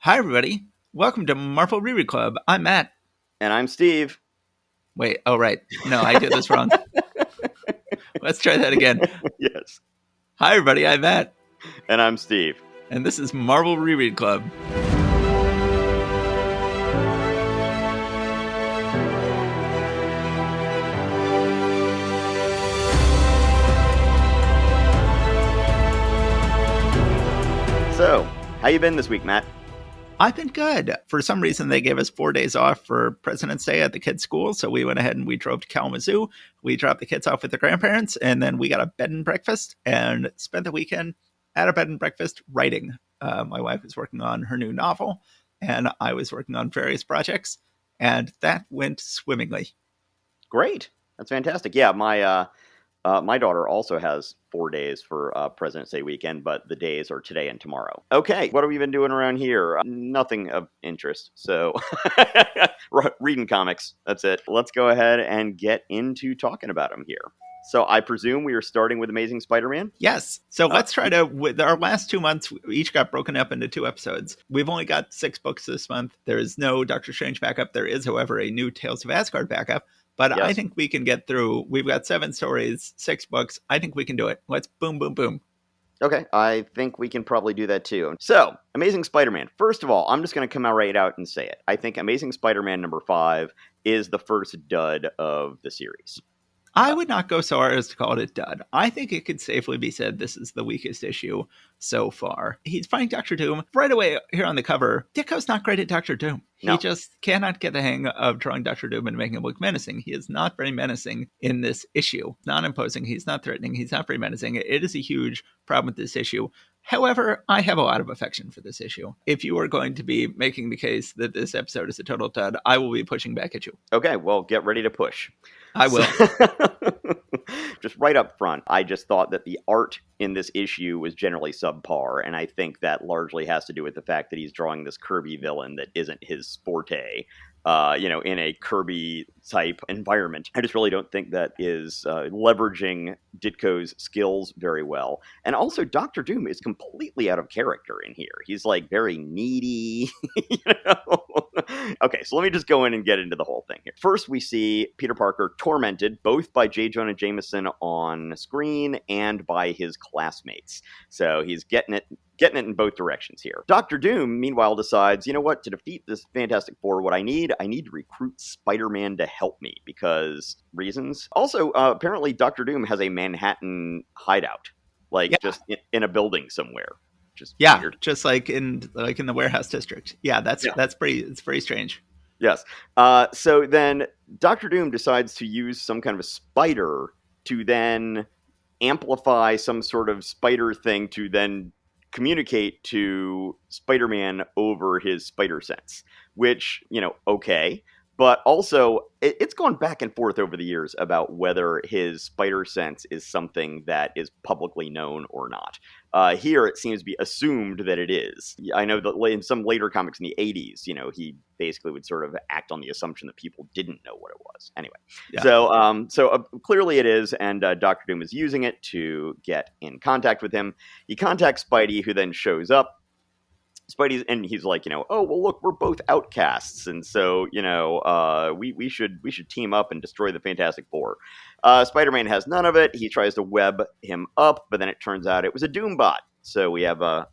Hi, everybody. Welcome to Marvel Reread Club. I'm Matt. And I'm Steve. Wait, oh, right. No, I did this wrong. Let's try that again. Yes. Hi, everybody. I'm Matt. And I'm Steve. And this is Marvel Reread Club. So, how you been this week, Matt? I've been good. For some reason, they gave us 4 days off for President's Day at the kids' school. So we went ahead and we drove to Kalamazoo. We dropped the kids off with their grandparents. And then we got a bed and breakfast and spent the weekend at a bed and breakfast writing. My wife was working on her new novel, and I was working on various projects. And that went swimmingly. Great. That's fantastic. Yeah, my daughter also has 4 days for President's Day weekend, but the days are today and tomorrow. Okay, what have we been doing around here? Nothing of interest. So, reading comics. That's it. Let's go ahead and get into talking about them here. So I presume we are starting with Amazing Spider-Man? Yes. So let's try to, with our last 2 months, we each got broken up into 2 episodes. We've only got 6 books this month. There is no Doctor Strange backup. There is, however, a new Tales of Asgard backup. But yes. I think we can get through. We've got 7 stories, 6 books. I think we can do it. Let's boom, boom, boom. Okay, I think we can probably do that too. So, Amazing Spider-Man. First of all, I'm just going to come right out and say it. I think Amazing Spider-Man number 5 is the first dud of the series. I would not go so far as to call it a dud. I think it could safely be said this is the weakest issue so far. He's fighting Dr. Doom. Right away here on the cover, Ditko's not great at Dr. Doom. He just cannot get the hang of drawing Dr. Doom and making him look menacing. He is not very menacing in this issue. Not imposing. He's not threatening. He's not very menacing. It is a huge problem with this issue. However, I have a lot of affection for this issue. If you are going to be making the case that this episode is a total dud, I will be pushing back at you. Okay, well, get ready to push. I will. Just right up front, I just thought that the art in this issue was generally subpar, and I think that largely has to do with the fact that he's drawing this Kirby villain that isn't his forte. In a Kirby-type environment. I just really don't think that is leveraging Ditko's skills very well. And also, Dr. Doom is completely out of character in here. He's, like, very needy, Okay, so let me just go in and get into the whole thing here. First, we see Peter Parker tormented, both by J. Jonah Jameson on screen and by his classmates. So he's getting it in both directions here. Dr. Doom, meanwhile, decides, you know what, to defeat this Fantastic Four, what I need to recruit Spider-Man to help me, because reasons. Also, apparently Dr. Doom has a Manhattan hideout, just in a building somewhere. Just weird. Just like in the warehouse district. That's it's pretty strange. Yes. So then Dr. Doom decides to use some kind of a spider to then amplify some sort of spider thing to then communicate to Spider-Man over his spider sense, which, okay. But also, it's gone back and forth over the years about whether his spider sense is something that is publicly known or not. Here, it seems to be assumed that it is. I know that in some later comics in the 80s, he basically would sort of act on the assumption that people didn't know what it was. Anyway, so clearly it is, and Dr. Doom is using it to get in contact with him. He contacts Spidey, who then shows up. Spidey's, and he's like, oh, well, look, we're both outcasts, and so, we should team up and destroy the Fantastic Four. Spider-Man has none of it. He tries to web him up, but then it turns out it was a Doombot. So we have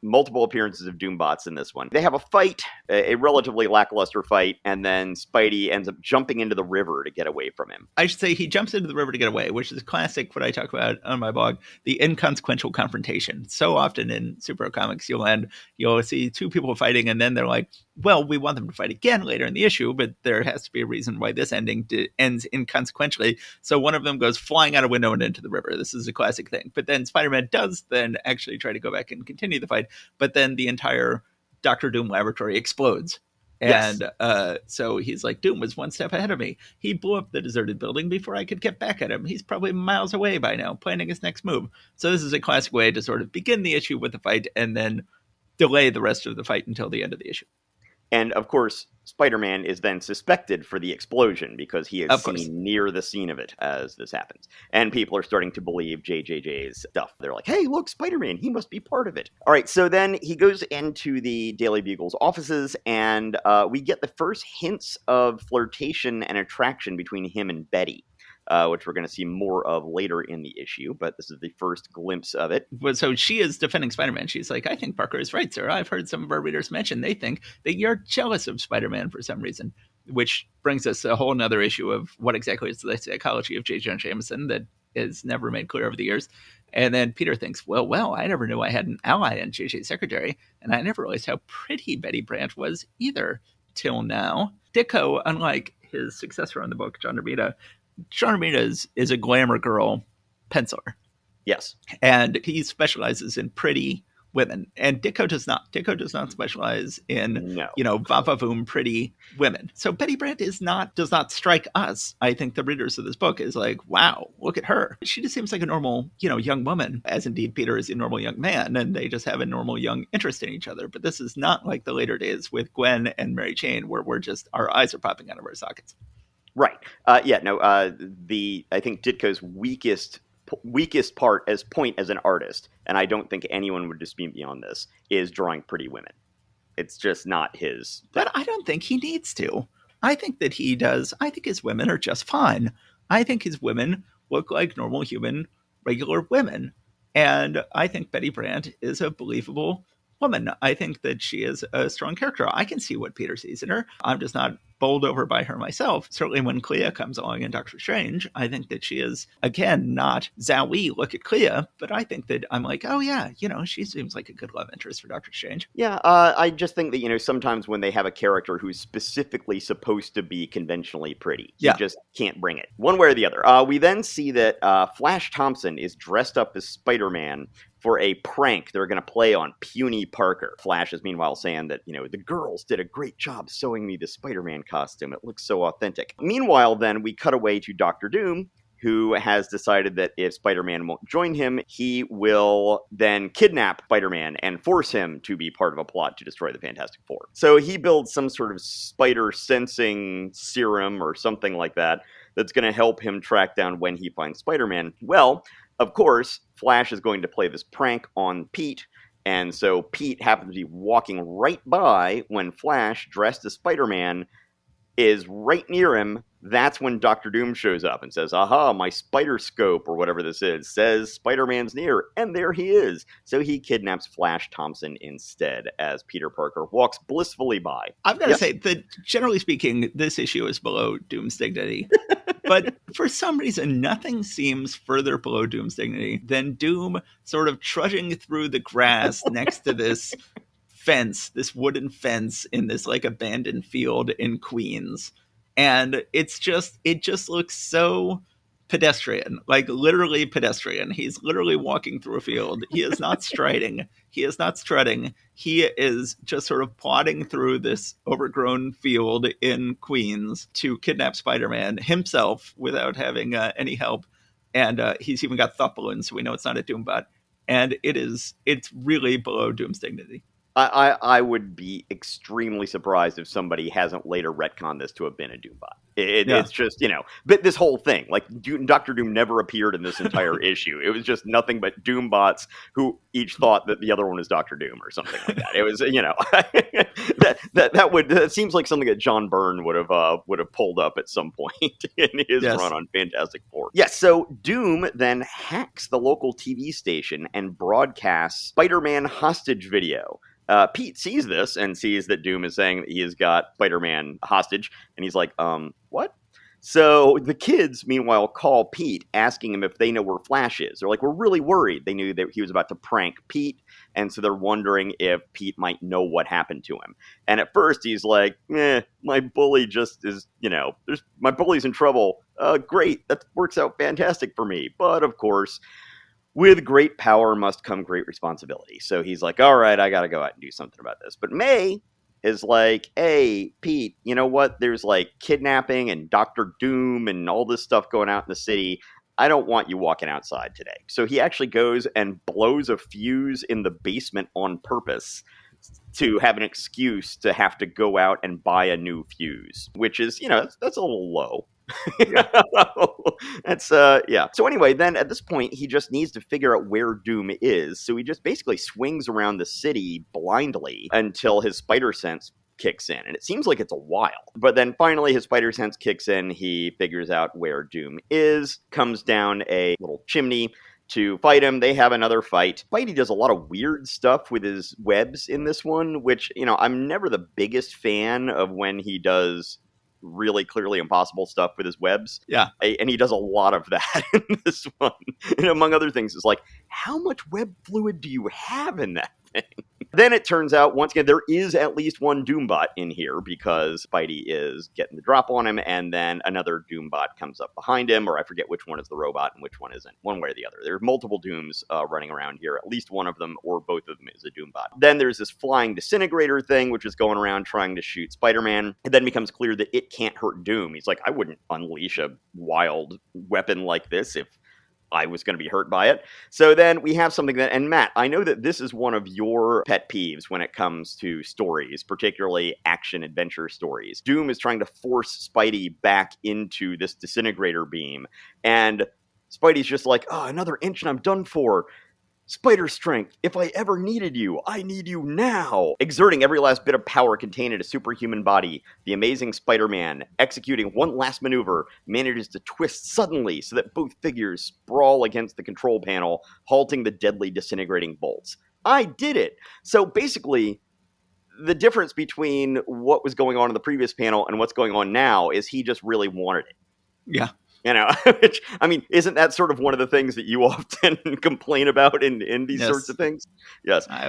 multiple appearances of Doombots in this one. They have a fight, a relatively lackluster fight, and then Spidey ends up jumping into the river to get away from him. I should say he jumps into the river to get away, which is classic, what I talk about on my blog, the inconsequential confrontation. So often in superhero comics, you'll see 2 people fighting, and then they're like, well, we want them to fight again later in the issue, but there has to be a reason why this ending ends inconsequentially. So one of them goes flying out a window and into the river. This is a classic thing. But then Spider-Man does then actually try to go back and continue the fight, but then the entire Dr. Doom laboratory explodes. And so he's like, Doom was 1 step ahead of me. He blew up the deserted building before I could get back at him. He's probably miles away by now, planning his next move. So this is a classic way to sort of begin the issue with the fight and then delay the rest of the fight until the end of the issue. And of course, Spider-Man is then suspected for the explosion because he is Of course. seen near the scene of it as this happens. And people are starting to believe JJJ's stuff. They're like, hey, look, Spider-Man, he must be part of it. All right, so then he goes into the Daily Bugle's offices, and we get the first hints of flirtation and attraction between him and Betty. Which we're going to see more of later in the issue, but this is the first glimpse of it. So she is defending Spider-Man. She's like, I think Parker is right, sir. I've heard some of our readers mention they think that you're jealous of Spider-Man for some reason, which brings us a whole nother issue of what exactly is the psychology of J. Jonah Jameson that is never made clear over the years. And then Peter thinks, well, I never knew I had an ally in JJ's secretary, and I never realized how pretty Betty Brant was either till now. Ditko, unlike his successor on the book, John Romita, is a glamour girl penciler. Yes. And he specializes in pretty women. And Ditko does not. Ditko does not specialize in, va-va-voom pretty women. So Betty Brant does not strike us. I think the readers of this book is like, wow, look at her. She just seems like a normal, young woman, as indeed Peter is a normal young man, and they just have a normal young interest in each other. But this is not like the later days with Gwen and Mary Jane, where our eyes are popping out of our sockets. Right. I think Ditko's weakest part as an artist, and I don't think anyone would dispute me on this, is drawing pretty women. It's just not his thing. But I don't think he needs to. I think that he does. I think his women are just fine. I think his women look like normal human, regular women. And I think Betty Brant is a believable woman. I think that she is a strong character. I can see what Peter sees in her. I'm just not bowled over by her myself. Certainly when Clea comes along in Doctor Strange, I think that she is, again, not Zowie, look at Clea, but I think that I'm like, oh yeah, she seems like a good love interest for Doctor Strange. Yeah, I just think that, sometimes when they have a character who's specifically supposed to be conventionally pretty, you just can't bring it. One way or the other. We then see that Flash Thompson is dressed up as Spider-Man for a prank they're going to play on puny Parker. Flash is meanwhile saying that, the girls did a great job sewing me the Spider-Man costume. It looks so authentic. Meanwhile, then, we cut away to Doctor Doom, who has decided that if Spider-Man won't join him, he will then kidnap Spider-Man and force him to be part of a plot to destroy the Fantastic Four. So he builds some sort of spider-sensing serum or something like that that's going to help him track down when he finds Spider-Man. Well, of course, Flash is going to play this prank on Pete, and so Pete happens to be walking right by when Flash, dressed as Spider-Man, is right near him. That's when Doctor Doom shows up and says, aha, my spider scope, or whatever this is, says Spider-Man's near, and there he is. So he kidnaps Flash Thompson instead as Peter Parker walks blissfully by. I've got to say that, generally speaking, this issue is below Doom's dignity. But for some reason, nothing seems further below Doom's dignity than Doom sort of trudging through the grass next to this fence, this wooden fence in this like abandoned field in Queens. And it just looks so pedestrian, like literally pedestrian. He's literally walking through a field. He is not striding. He is not strutting. He is just sort of plodding through this overgrown field in Queens to kidnap Spider-Man himself without having any help. And he's even got thought balloons, so we know it's not a Doombot. And it's really below Doom's dignity. I would be extremely surprised if somebody hasn't later retconned this to have been a Doombot. It's just, but this whole thing, like Dr. Doom never appeared in this entire issue. It was just nothing but Doombots who each thought that the other one was Dr. Doom or something like that. It was, that seems like something that John Byrne would have pulled up at some point in his run on Fantastic Four. Yes, so Doom then hacks the local TV station and broadcasts Spider-Man hostage video. Pete sees this and sees that Doom is saying that he has got Spider-Man hostage, and he's like, what? So the kids, meanwhile, call Pete, asking him if they know where Flash is. They're like, we're really worried. They knew that he was about to prank Pete, and so they're wondering if Pete might know what happened to him. And at first, he's like, my bully just is, my bully's in trouble. Great, that works out fantastic for me. But, of course, with great power must come great responsibility. So he's like, all right, I got to go out and do something about this. But May is like, hey, Pete, you know what? There's like kidnapping and Dr. Doom and all this stuff going out in the city. I don't want you walking outside today. So he actually goes and blows a fuse in the basement on purpose to have an excuse to have to go out and buy a new fuse, which is, that's a little low. Yeah. That's yeah. So anyway, then at this point he just needs to figure out where Doom is. So he just basically swings around the city blindly until his spider sense kicks in. And it seems like it's a while. But then finally his spider sense kicks in, he figures out where Doom is, comes down a little chimney to fight him. They have another fight. Spidey does a lot of weird stuff with his webs in this one, which, I'm never the biggest fan of when he does really clearly impossible stuff with his webs. Yeah. And he does a lot of that in this one. And among other things, it's like, how much web fluid do you have in that thing? Then it turns out, once again, there is at least one Doombot in here because Spidey is getting the drop on him, and then another Doombot comes up behind him, or I forget which one is the robot and which one isn't, one way or the other. There are multiple Dooms running around here. At least one of them, or both of them, is a Doombot. Then there's this flying disintegrator thing, which is going around trying to shoot Spider-Man. It then becomes clear that it can't hurt Doom. He's like, I wouldn't unleash a wild weapon like this if I was going to be hurt by it. So then we have something that, and Matt, I know that this is one of your pet peeves when it comes to stories, particularly action adventure stories. Doom is trying to force Spidey back into this disintegrator beam, and Spidey's just like, oh, another inch and I'm done for. Spider strength, if I ever needed you, I need you now. Exerting every last bit of power contained in a superhuman body, the amazing Spider-Man, executing one last maneuver, manages to twist suddenly so that both figures sprawl against the control panel, halting the deadly disintegrating bolts. I did it! So basically, the difference between what was going on in the previous panel and what's going on now is he just really wanted it. Yeah. Which, I mean, isn't that sort of one of the things that you often complain about in these Yes. sorts of things? Yes. I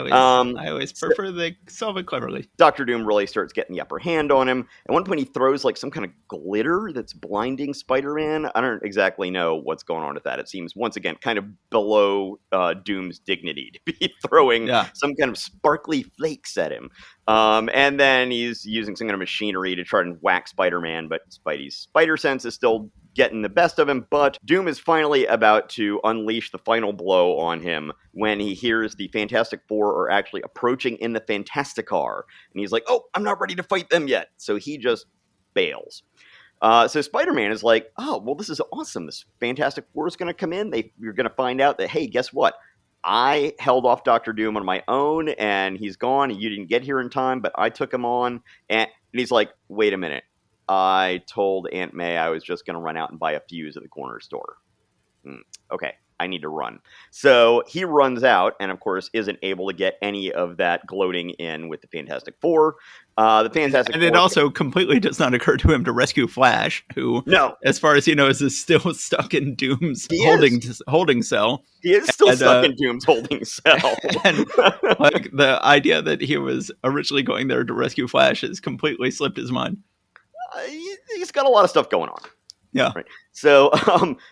always prefer they solve it cleverly. Dr. Doom really starts getting the upper hand on him. At one point, he throws like some kind of glitter that's blinding Spider-Man. I don't exactly know what's going on with that. It seems, once again, kind of below Doom's dignity to be throwing some kind of sparkly flakes at him. And then he's using some kind of machinery to try and whack Spider-Man, but Spidey's spider sense is still getting the best of him, but Doom is finally about to unleash the final blow on him when he hears the Fantastic Four are actually approaching in the Fantasticar, and he's like, oh, I'm not ready to fight them yet, so he just bails. So Spider-Man is like, oh, well, this is awesome. This Fantastic Four is going to come in. You're going to find out that, hey, guess what? I held off Dr. Doom on my own, and he's gone, and you didn't get here in time, but I took him on, and he's like, wait a minute. I told Aunt May I was just going to run out and buy a fuse at the corner store. Okay, I need to run. So he runs out and, of course, isn't able to get any of that gloating in with the Fantastic Four. The Fantastic and Four... it also completely does not occur to him to rescue Flash, who, as far as he knows, is still stuck in Doom's holding cell. He is still stuck in Doom's holding cell. And like the idea that he was originally going there to rescue Flash has completely slipped his mind. He's got a lot of stuff going on. Yeah. Right. So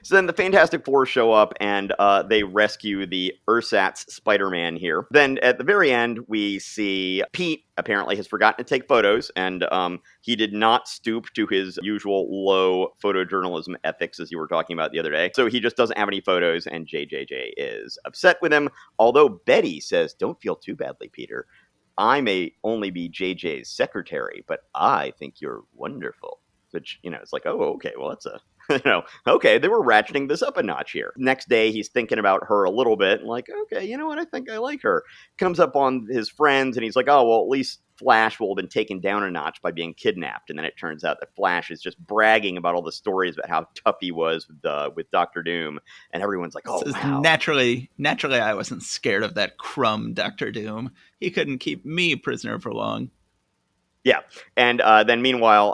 then the Fantastic Four show up and they rescue the ersatz Spider-Man here. Then at the very end, we see Pete apparently has forgotten to take photos, and he did not stoop to his usual low photojournalism ethics, as you were talking about the other day. So he just doesn't have any photos, and JJJ is upset with him. Although Betty says, don't feel too badly, Peter. I may only be JJ's secretary, but I think you're wonderful. Which, it's like, oh, okay, well, that's okay, they were ratcheting this up a notch here. Next day, he's thinking about her a little bit, and like, okay, you know what, I think I like her. Comes up on his friends, and he's like, oh, well, at least Flash will have been taken down a notch by being kidnapped. And then it turns out that Flash is just bragging about all the stories about how tough he was with Dr. Doom, and everyone's like, oh, wow. Naturally, I wasn't scared of that crumb Dr. Doom. He couldn't keep me prisoner for long. Yeah, and then meanwhile,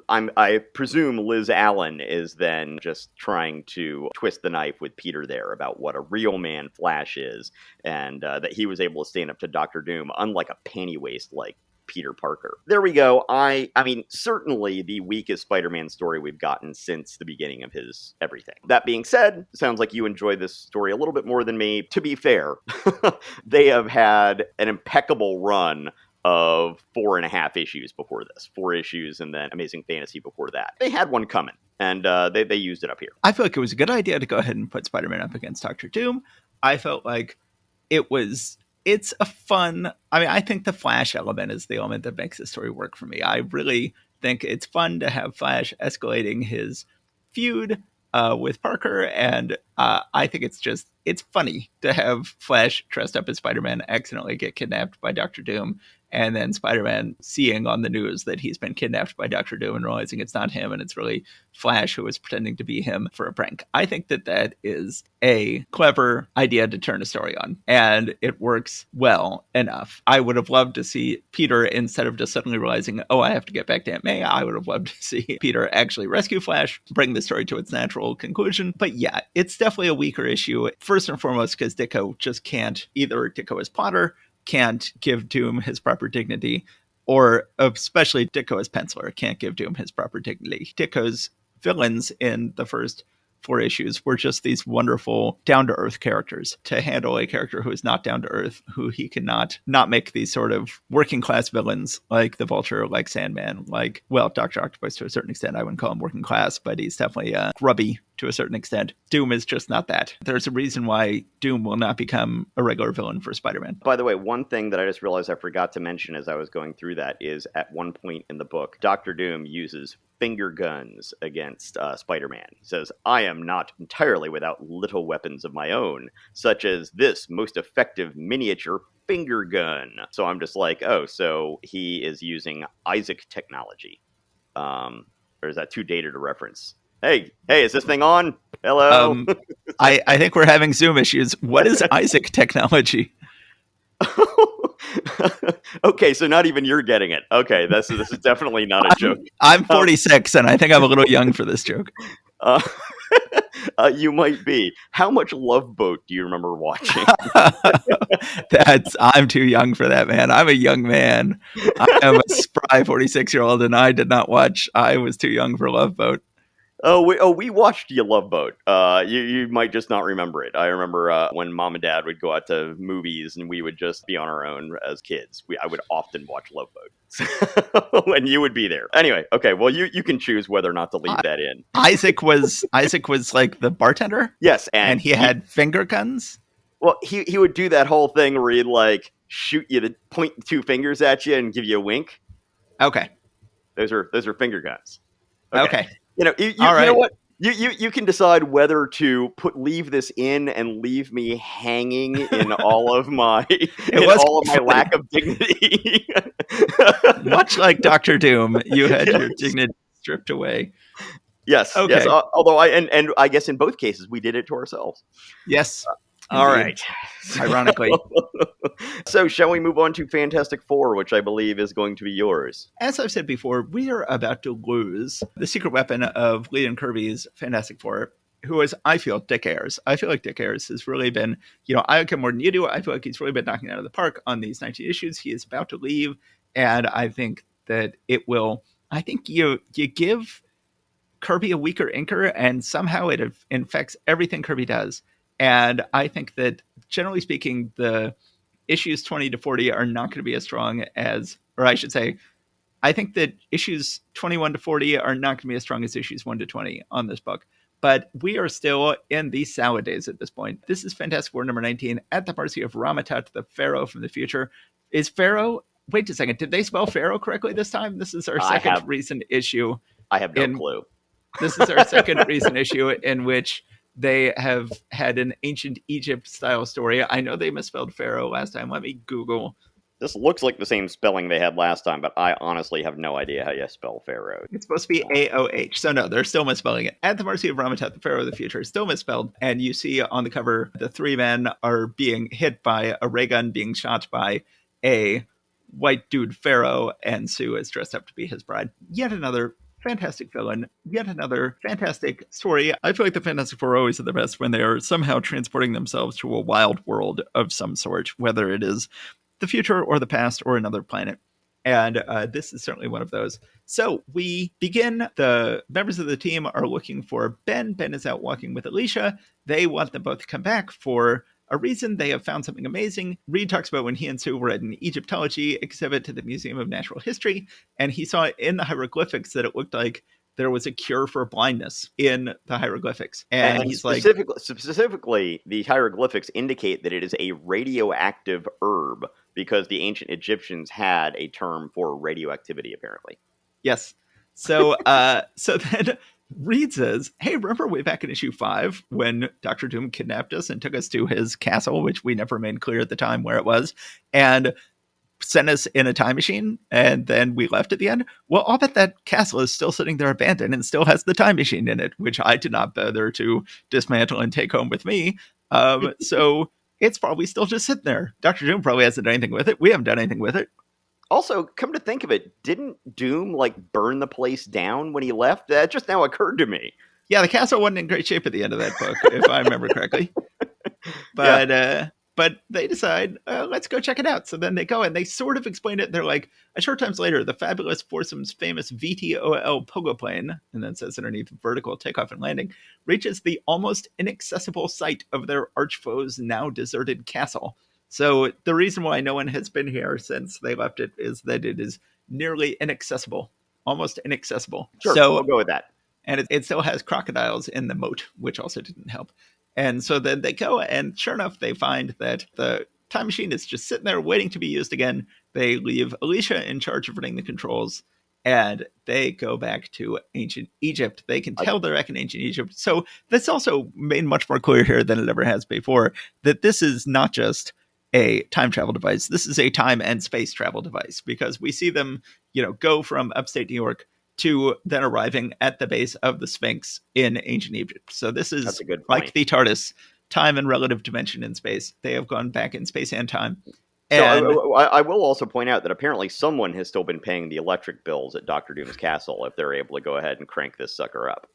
I presume Liz Allen is then just trying to twist the knife with Peter there about what a real man Flash is, and that he was able to stand up to Dr. Doom, unlike a panty waist like Peter Parker. There we go. I mean, certainly the weakest Spider-Man story we've gotten since the beginning of his everything. That being said, sounds like you enjoyed this story a little bit more than me. To be fair, they have had an impeccable run of 4.5 issues before this. 4 issues and then Amazing Fantasy before that. They had one coming, and they used it up here. I feel like it was a good idea to go ahead and put Spider-Man up against Dr. Doom. I felt like it was it's a fun, I mean, I think the Flash element is the element that makes the story work for me. I really think it's fun to have Flash escalating his feud with Parker, and I think it's funny to have Flash dressed up as Spider-Man accidentally get kidnapped by Doctor Doom, and then Spider-Man seeing on the news that he's been kidnapped by Doctor Doom and realizing it's not him and it's really Flash who is pretending to be him for a prank. I think that is a clever idea to turn a story on, and it works well enough. I would have loved to see Peter, instead of just suddenly realizing, oh, I have to get back to Aunt May, I would have loved to see Peter actually rescue Flash, bring the story to its natural conclusion. But yeah, it's definitely a weaker issue. First and foremost, because Ditko just can't, either Ditko as Potter can't give Doom his proper dignity, or especially Ditko as penciler can't give Doom his proper dignity. Ditko's villains in the first 4 issues were just these wonderful down-to-earth characters. To handle a character who is not down-to-earth, who he cannot not make these sort of working-class villains like the Vulture, like Sandman, like, well, Dr. Octopus to a certain extent. I wouldn't call him working-class, but he's definitely grubby to a certain extent. Doom is just not that. There's a reason why Doom will not become a regular villain for Spider-Man. By the way, one thing that I just realized I forgot to mention as I was going through that is at one point in the book, Dr. Doom uses finger guns against Spider-Man. He says, I am not entirely without little weapons of my own, such as this most effective miniature finger gun. So I'm just like, oh, so he is using Isaac technology. Or is that too dated a reference? Hey, is this thing on? Hello? I think we're having Zoom issues. What is Isaac technology? Okay, so not even you're getting it. Okay, this is definitely not a joke. I'm 46, and I think I'm a little young for this joke. You might be. How much Love Boat do you remember watching? I'm too young for that, man. I'm a young man. I am a spry 46-year-old, and I did not watch. I was too young for Love Boat. We watched You Love Boat. You might just not remember it. I remember when Mom and Dad would go out to movies and we would just be on our own as kids. I would often watch Love Boat, and you would be there. Anyway, okay. Well, you can choose whether or not to leave that in. Isaac was like the bartender. Yes, and he had finger guns. Well, he would do that whole thing where he'd like shoot you to point 2 fingers at you and give you a wink. Okay, those are finger guns. Okay. You know what? You can decide whether to leave this in and leave me hanging in all of my lack of dignity. Much like Doctor Doom, you had your dignity stripped away. Yes. Okay. Yes. Although I guess in both cases we did it to ourselves. Yes. All right. Ironically. So shall we move on to Fantastic Four, which I believe is going to be yours? As I've said before, we are about to lose the secret weapon of Lee and Kirby's Fantastic Four, who is, I feel, Dick Ayers. I feel like Dick Ayers has really been, I like him more than you do. I feel like he's really been knocking it out of the park on these 19 issues. He is about to leave, and I think that it will, I think you give Kirby a weaker inker, and somehow it infects everything Kirby does. And I think that, generally speaking, the issues 20 to 40 are not going to be as strong as, or I should say, I think that issues 21 to 40 are not going to be as strong as issues 1 to 20 on this book. But we are still in the salad days at this point. This is Fantastic Four number 19, at the mercy of Ramatat, the Pharaoh from the future. Is Pharaoh... Wait a second. Did they spell Pharaoh correctly this time? This is our second recent issue. I have no clue. This is our second recent issue in which they have had an ancient Egypt style story. I know they misspelled Pharaoh last time. Let me Google. This looks like the same spelling they had last time, but I honestly have no idea how you spell Pharaoh. It's supposed to be A-O-H. So no, they're still misspelling it. At the mercy of Ramatat, the Pharaoh of the future, still misspelled. And you see on the cover, the 3 men are being hit by a ray gun, being shot by a white dude Pharaoh, and Sue is dressed up to be his bride. Yet another fantastic villain, yet another fantastic story. I feel like the Fantastic Four always are the best when they are somehow transporting themselves to a wild world of some sort, whether it is the future or the past or another planet. And this is certainly one of those. So we begin. The members of the team are looking for Ben. Ben is out walking with Alicia. They want them both to come back for a reason. They have found something amazing. Reed talks about when he and Sue were at an Egyptology exhibit to the Museum of Natural History, and he saw in the hieroglyphics that it looked like there was a cure for blindness in the hieroglyphics. And And he's like, specifically, the hieroglyphics indicate that it is a radioactive herb because the ancient Egyptians had a term for radioactivity, apparently. yes. So then Reed says, hey, remember way back in issue 5 when Dr. Doom kidnapped us and took us to his castle, which we never made clear at the time where it was, and sent us in a time machine, and then we left at the end? Well, I'll bet that castle is still sitting there abandoned and still has the time machine in it, which I did not bother to dismantle and take home with me. So it's probably still just sitting there. Dr. Doom probably hasn't done anything with it. We haven't done anything with it. Also, come to think of it, didn't Doom like burn the place down when he left? That just now occurred to me. Yeah, the castle wasn't in great shape at the end of that book, if I remember correctly. But they decide, let's go check it out. So then they go and they sort of explain it. They're like, a short time later, the fabulous foursome's famous VTOL pogo plane, and then says underneath vertical takeoff and landing, reaches the almost inaccessible site of their archfoe's now deserted castle. So the reason why no one has been here since they left it is that it is nearly inaccessible, almost inaccessible. Sure, so we'll go with that. And it still has crocodiles in the moat, which also didn't help. And so then they go, and sure enough, they find that the time machine is just sitting there waiting to be used again. They leave Alicia in charge of running the controls, and they go back to ancient Egypt. They can tell they're back in ancient Egypt. So that's also made much more clear here than it ever has before, that this is not just a time travel device. This is a time and space travel device, because we see them, go from upstate New York to then arriving at the base of the Sphinx in ancient Egypt. So this is like the TARDIS, time and relative dimension in space. They have gone back in space and time. And so I will also point out that apparently someone has still been paying the electric bills at Dr. Doom's castle if they're able to go ahead and crank this sucker up.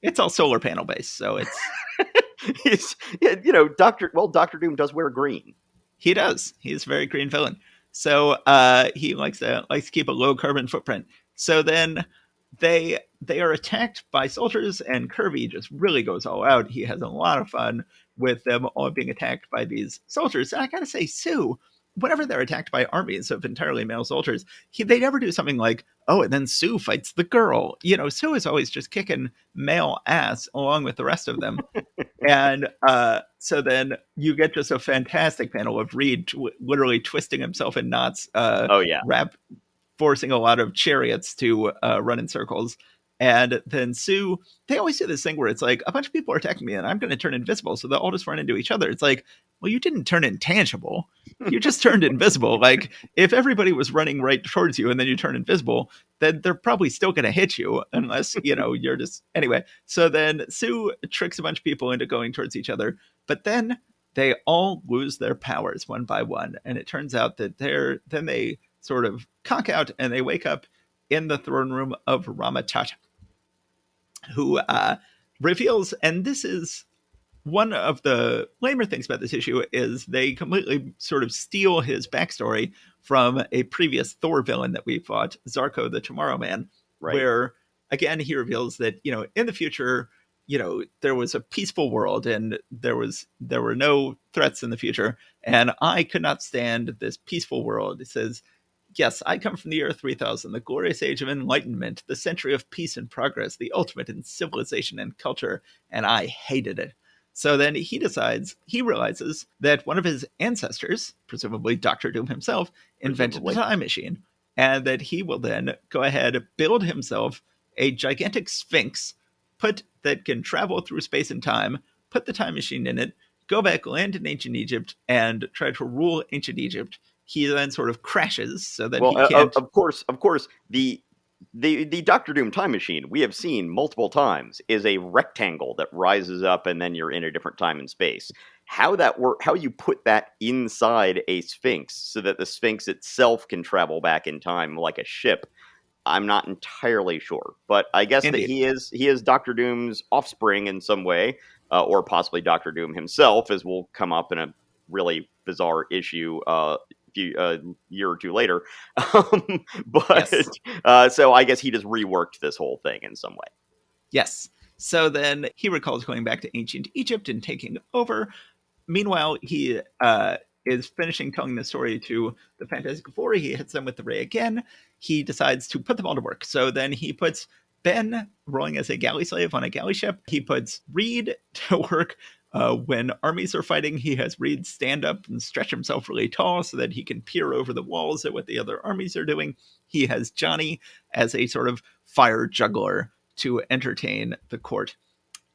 It's all solar panel based, so it's... Dr. Doom does wear green. He does. He's a very green villain. So he likes to keep a low carbon footprint. So then they are attacked by soldiers, and Kirby just really goes all out. He has a lot of fun with them all being attacked by these soldiers. And I gotta say, Sue, whenever they're attacked by armies of entirely male soldiers, they never do something like, oh, and then Sue fights the girl. Sue is always just kicking male ass along with the rest of them. And so then you get just a fantastic panel of Reed literally twisting himself in knots. Forcing a lot of chariots to run in circles. And then Sue, they always do this thing where it's like, a bunch of people are attacking me and I'm going to turn invisible, so they'll all just run into each other. It's like, well, you didn't turn intangible. You just turned invisible. Like, if everybody was running right towards you and then you turn invisible, then they're probably still going to hit you unless, you're just... Anyway, so then Sue tricks a bunch of people into going towards each other, but then they all lose their powers one by one. And it turns out that they sort of conk out and they wake up in the throne room of Ramatata, who reveals, and this is one of the lamer things about this issue, is they completely sort of steal his backstory from a previous Thor villain that we fought, Zarko the Tomorrow Man, where, again, he reveals that, in the future, there was a peaceful world and there were no threats in the future, and I could not stand this peaceful world. It says, yes, I come from the year 3000, the glorious age of enlightenment, the century of peace and progress, the ultimate in civilization and culture, and I hated it. So then he realizes that one of his ancestors, presumably Dr. Doom himself, invented a time machine, and that he will then go ahead, build himself a gigantic sphinx that can travel through space and time, put the time machine in it, go back, land in ancient Egypt, and try to rule ancient Egypt. He then sort of crashes so that he can't... Of course, the Doctor Doom time machine we have seen multiple times is a rectangle that rises up and then you're in a different time and space. How you put that inside a sphinx so that the sphinx itself can travel back in time like a ship, I'm not entirely sure. But I guess that he is Doctor Doom's offspring in some way, or possibly Doctor Doom himself, as will come up in a really bizarre issue year or two later. So I guess he just reworked this whole thing in some way. Yes. So then he recalls going back to ancient Egypt and taking over. Meanwhile, he is finishing telling the story to the Fantastic Four. He hits them with the ray again. He decides to put them all to work. So then he puts Ben rolling as a galley slave on a galley ship. He puts Reed to work when armies are fighting. He has Reed stand up and stretch himself really tall so that he can peer over the walls at what the other armies are doing. He has Johnny as a sort of fire juggler to entertain the court.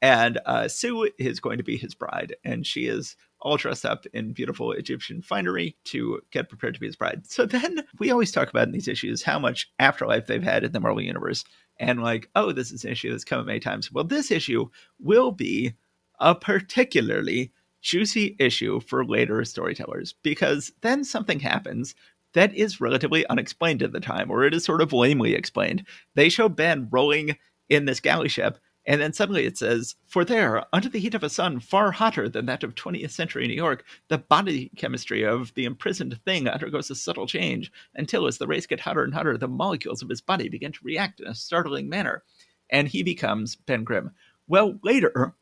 And Sue is going to be his bride, and she is all dressed up in beautiful Egyptian finery to get prepared to be his bride. So then we always talk about in these issues how much afterlife they've had in the Marvel Universe. And like, oh, this is an issue that's come up many times. Well, this issue will be a particularly juicy issue for later storytellers, because then something happens that is relatively unexplained at the time, or it is sort of lamely explained. They show Ben rolling in this galley ship, and then suddenly it says, for there, under the heat of a sun far hotter than that of 20th century New York, the body chemistry of the imprisoned thing undergoes a subtle change, until as the rays get hotter and hotter, the molecules of his body begin to react in a startling manner, and he becomes Ben Grimm. Well, later,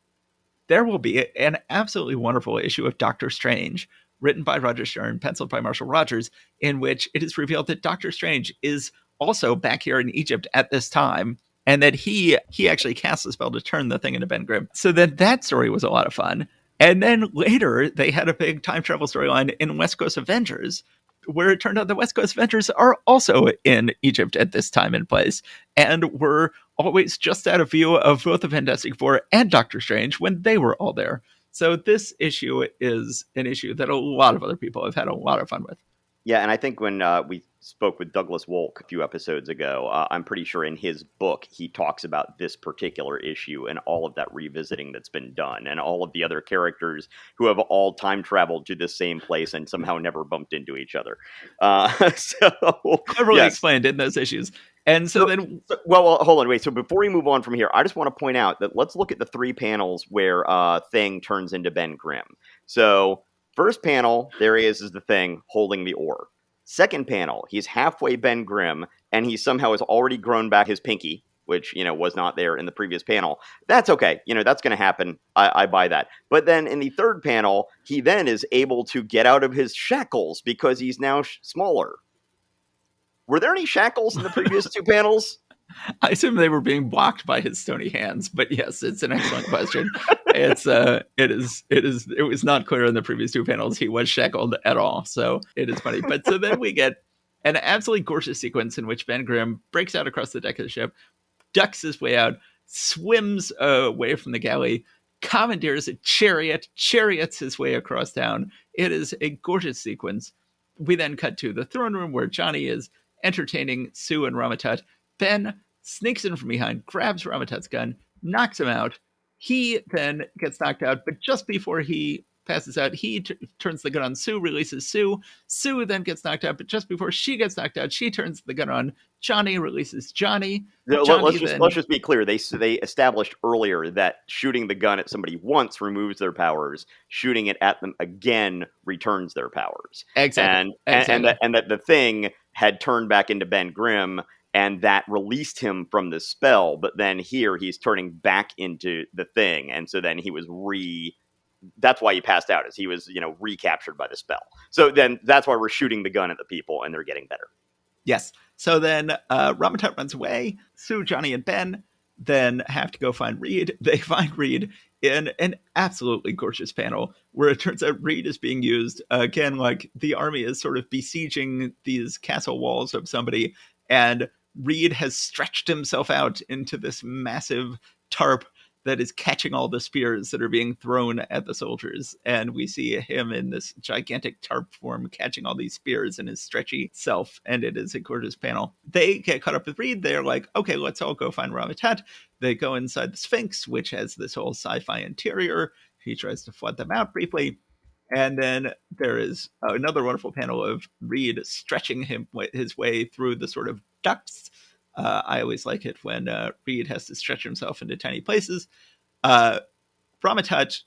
there will be an absolutely wonderful issue of Doctor Strange, written by Roger Stern, penciled by Marshall Rogers, in which it is revealed that Doctor Strange is also back here in Egypt at this time, and that he actually cast a spell to turn the thing into Ben Grimm. So then that story was a lot of fun. And then later, they had a big time travel storyline in West Coast Avengers, where it turned out the West Coast Avengers are also in Egypt at this time and place, and were always just out of view of both the Fantastic Four and Doctor Strange when they were all there. So this issue is an issue that a lot of other people have had a lot of fun with. Yeah, and I think when we spoke with Douglas Wolk a few episodes ago, I'm pretty sure in his book he talks about this particular issue and all of that revisiting that's been done, and all of the other characters who have all time traveled to this same place and somehow never bumped into each other. Cleverly yes. explained in those issues. And so then... Well, hold on, wait. So before we move on from here, I just want to point out that let's look at the 3 panels where Thing turns into Ben Grimm. So... first panel, there he is the Thing holding the oar. Second panel, he's halfway Ben Grimm, and he somehow has already grown back his pinky, which, was not there in the previous panel. That's okay. That's going to happen. I buy that. But then in the third panel, he then is able to get out of his shackles because he's now smaller. Were there any shackles in the previous 2 panels? I assume they were being blocked by his stony hands, but yes, it's an excellent question. It was not clear in the previous 2 panels he was shackled at all, so it is funny. But so then we get an absolutely gorgeous sequence in which Ben Grimm breaks out across the deck of the ship, ducks his way out, swims away from the galley, commandeers a chariot, chariots his way across town. It is a gorgeous sequence. We then cut to the throne room where Johnny is entertaining Sue and Ramatut. Ben sneaks in from behind, grabs Ramatut's gun, knocks him out. He then gets knocked out, but just before he passes out, he turns the gun on Sue, releases Sue. Sue then gets knocked out, but just before she gets knocked out, she turns the gun on Johnny, releases Johnny. Let's just be clear. They established earlier that shooting the gun at somebody once removes their powers. Shooting it at them again returns their powers. Exactly. And that the Thing had turned back into Ben Grimm, and that released him from the spell. But then here he's turning back into the Thing, and so then he was that's why he passed out, is he was recaptured by the spell. So then that's why we're shooting the gun at the people, and they're getting better. Yes. So then Ramatut runs away. Sue, Johnny, and Ben then have to go find Reed. They find Reed in an absolutely gorgeous panel where it turns out Reed is being used again, like the army is sort of besieging these castle walls of somebody, and Reed has stretched himself out into this massive tarp that is catching all the spears that are being thrown at the soldiers. And we see him in this gigantic tarp form catching all these spears in his stretchy self. And it is a gorgeous panel. They get caught up with Reed. They're like, okay, let's all go find Ramatut. They go inside the Sphinx, which has this whole sci-fi interior. He tries to flood them out briefly. And then there is another wonderful panel of Reed stretching his way through the sort of ducts. I always like it when Reed has to stretch himself into tiny places. Ramatut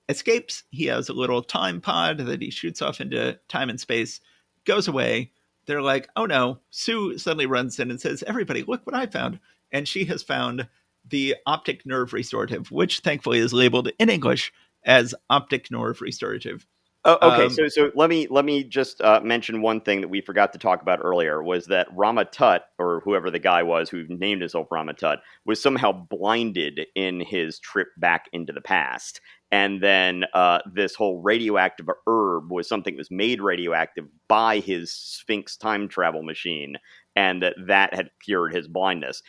escapes. He has a little time pod that he shoots off into time and space, goes away. They're like, oh no. Sue suddenly runs in and says, everybody, look what I found. And she has found the optic nerve restorative, which thankfully is labeled in English as optic nerve restorative. Oh, okay, so let me just mention one thing that we forgot to talk about earlier was that Rama Tut, or whoever the guy was who named himself Rama Tut, was somehow blinded in his trip back into the past, and then this whole radioactive herb was something that was made radioactive by his Sphinx time travel machine, and that had cured his blindness.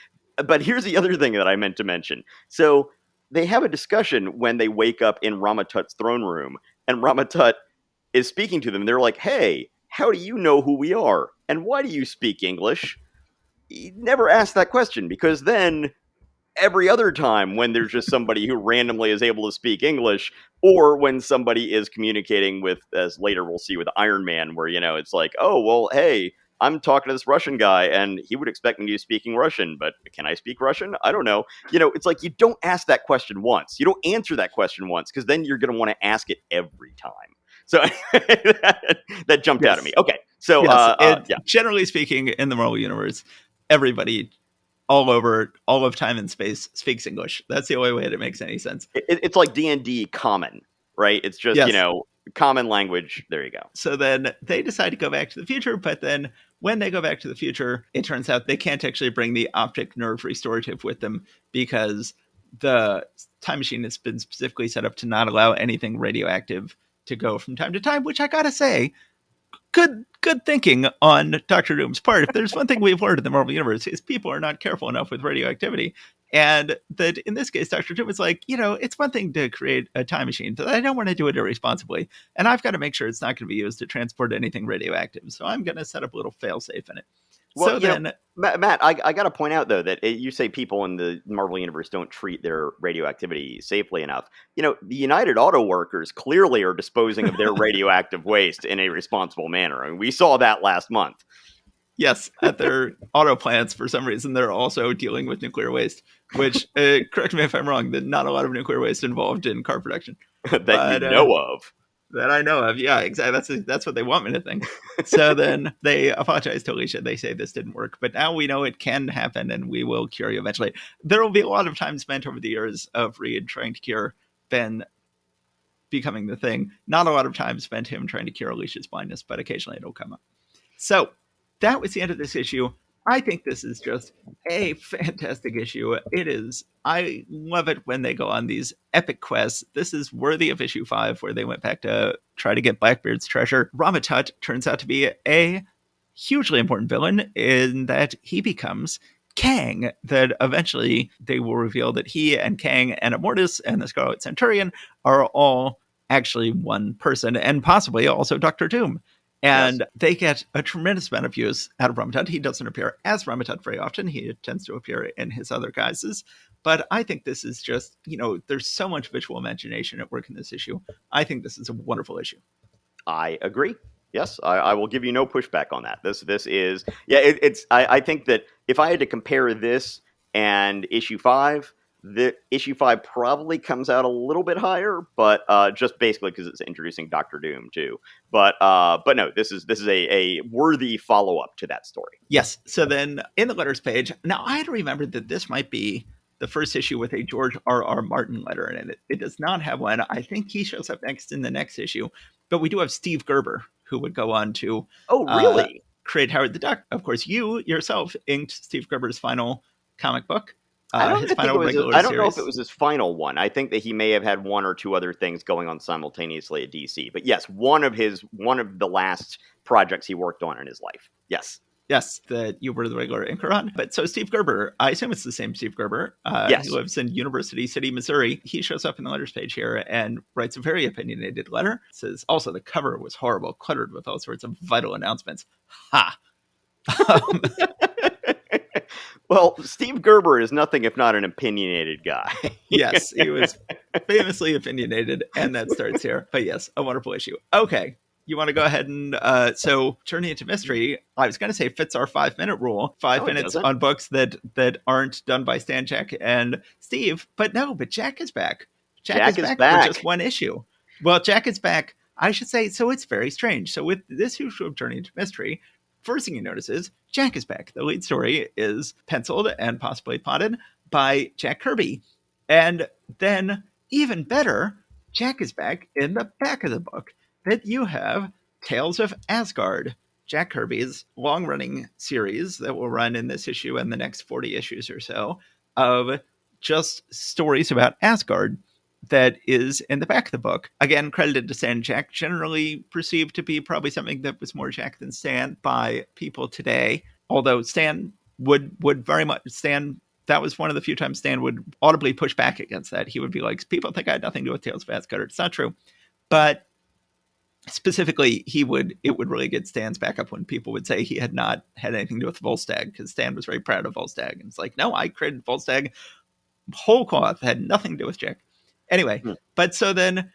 But here's the other thing that I meant to mention. So they have a discussion when they wake up in Rama Tut's throne room, and Rama Tut is speaking to them. They're like, "Hey, how do you know who we are? And why do you speak English?" He never asked that question because then every other time when there's just somebody who randomly is able to speak English, or when somebody is communicating with, as later we'll see with Iron Man, where, it's like, oh, well, hey, I'm talking to this Russian guy and he would expect me to be speaking Russian, but can I speak Russian? I don't know. It's like you don't ask that question once. You don't answer that question once because then you're going to want to ask it every time. So that jumped out at me. Okay. So, yes, yeah. generally speaking, in the Marvel Universe, everybody all over all of time and space speaks English. That's the only way that it makes any sense. It's like D&D common, right? It's just, Yes. common language. There you go. So then they decide to go back to the future, but then when they go back to the future, it turns out they can't actually bring the optic nerve restorative with them because the time machine has been specifically set up to not allow anything radioactive to go from time to time, which I gotta say, good thinking on Doctor Doom's part. If there's one thing we've learned in the Marvel Universe is people are not careful enough with radioactivity. And that in this case, Dr. Doom is like, it's one thing to create a time machine, but I don't want to do it irresponsibly. And I've got to make sure it's not going to be used to transport anything radioactive. So I'm going to set up a little failsafe in it. Well, so then, Matt, I got to point out, though, that you say people in the Marvel Universe don't treat their radioactivity safely enough. The United Auto Workers clearly are disposing of their radioactive waste in a responsible manner. I mean, we saw that last month. Yes, at their auto plants, for some reason, they're also dealing with nuclear waste, which, correct me if I'm wrong, that not a lot of nuclear waste involved in car production. That you know of. That I know of. Yeah, exactly. That's what they want me to think. So then they apologize to Alicia. They say this didn't work, but now we know it can happen and we will cure you eventually. There will be a lot of time spent over the years of Reed trying to cure Ben becoming the Thing. Not a lot of time spent him trying to cure Alicia's blindness, but occasionally it'll come up. So that was the end of this issue. I think this is just a fantastic issue. It is. I love it when they go on these epic quests. This is worthy of issue 5, where they went back to try to get Blackbeard's treasure. Rama Tut turns out to be a hugely important villain in that he becomes Kang, that eventually they will reveal that he and Kang and Immortus and the Scarlet Centurion are all actually one person, and possibly also Dr. Doom. And yes, they get a tremendous amount of use out of Rama Tut. He doesn't appear as Rama Tut very often. He tends to appear in his other guises. But I think this is just, there's so much visual imagination at work in this issue. I think this is a wonderful issue. I agree. Yes, I will give you no pushback on that. This is, it's. I think that if I had to compare this and issue 5, the issue 5 probably comes out a little bit higher, but just basically because it's introducing Doctor Doom too. But no, this is a worthy follow up to that story. Yes. So then in the letters page, now I had to remember that this might be the first issue with a George R.R. Martin letter in it. It does not have one. I think he shows up next in the next issue, but we do have Steve Gerber, who would go on to really create Howard the Duck. Of course, you yourself inked Steve Gerber's final comic book. I don't know if it was his final one. I think that he may have had one or two other things going on simultaneously at DC. But yes, one of the last projects he worked on in his life. Yes. Yes, that you were the regular inker on. But so Steve Gerber, I assume it's the same Steve Gerber. Yes. He lives in University City, Missouri. He shows up in the letters page here and writes a very opinionated letter. It says, also, the cover was horrible, cluttered with all sorts of vital announcements. Ha! Well, Steve Gerber is nothing if not an opinionated guy. Yes, he was famously opinionated, and that starts here. But yes, a wonderful issue. Okay, you want to go ahead and so turning into mystery, I was going to say fits our 5-minute rule. 5 minutes on books that aren't done by Stan, Jack, and Steve. But no, but Jack is back. Jack is back for just one issue. Well, Jack is back. I should say, so it's very strange. So with this issue of Turning into Mystery, first thing you notice is Jack is back. The lead story is penciled and possibly plotted by Jack Kirby. And then, even better, Jack is back in the back of the book. that you have Tales of Asgard, Jack Kirby's long-running series that will run in this issue and the next 40 issues or so of just stories about Asgard that is in the back of the book. Again, credited to Stan Jack, generally perceived to be probably something that was more Jack than Stan by people today. Although Stan would very much, Stan, that was one of the few times Stan would audibly push back against that. He would be like, people think I had nothing to do with Tales of Asgard. It's not true. But specifically, it would really get Stan's back up when people would say he had not had anything to do with Volstagg, because Stan was very proud of Volstagg. And it's like, no, I created Volstagg whole cloth, had nothing to do with Jack. Anyway, but so then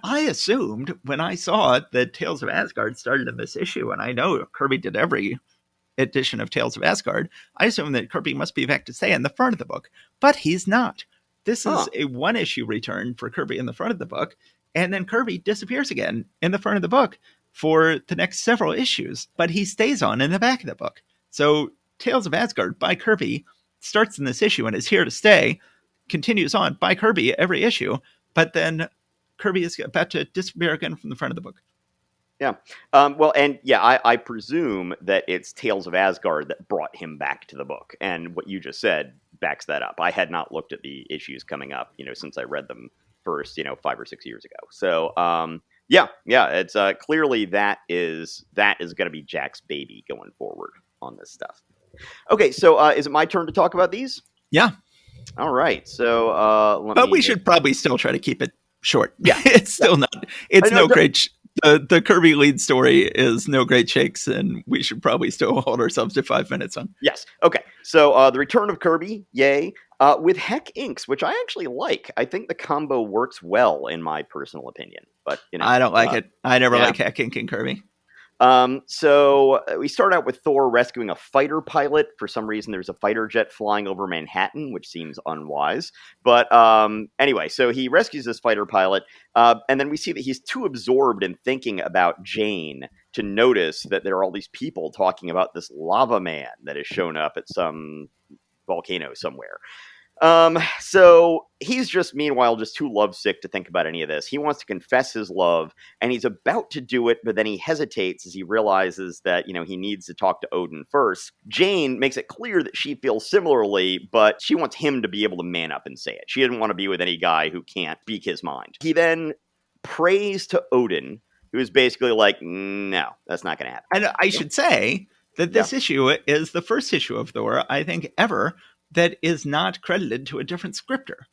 I assumed when I saw that Tales of Asgard started in this issue, and I know Kirby did every edition of Tales of Asgard, I assumed that Kirby must be back to stay in the front of the book, but he's not. This is a one-issue return for Kirby in the front of the book, and then Kirby disappears again in the front of the book for the next several issues, but he stays on in the back of the book. So Tales of Asgard by Kirby starts in this issue and is here to stay, continues on by Kirby every issue, but then Kirby is about to disappear again from the front of the book. Yeah. Well, and yeah, I presume that it's Tales of Asgard that brought him back to the book. And what you just said backs that up. I had not looked at the issues coming up, since I read them first, 5 or 6 years ago. So, yeah, it's clearly that is going to be Jack's baby going forward on this stuff. Okay, so is it my turn to talk about these? Yeah. All right. So, but we should probably still try to keep it short. Yeah. It's still not. It's no great. The Kirby lead story is no great shakes, and we should probably still hold ourselves to 5 minutes on. Yes. Okay. So the return of Kirby, yay, with Heck Inks, which I actually like. I think the combo works well, in my personal opinion. But I don't like it. I never like Heck Ink and Kirby. So we start out with Thor rescuing a fighter pilot. For some reason, there's a fighter jet flying over Manhattan, which seems unwise. But anyway, so he rescues this fighter pilot, and then we see that he's too absorbed in thinking about Jane to notice that there are all these people talking about this lava man that has shown up at some volcano somewhere. So he's meanwhile too lovesick to think about any of this. He wants to confess his love, and he's about to do it, but then he hesitates as he realizes that, he needs to talk to Odin first. Jane makes it clear that she feels similarly, but she wants him to be able to man up and say it. She didn't want to be with any guy who can't speak his mind. He then prays to Odin, who is basically like, no, that's not going to happen. And I should say that this issue is the first issue of Thor, I think, ever that is not credited to a different scripter.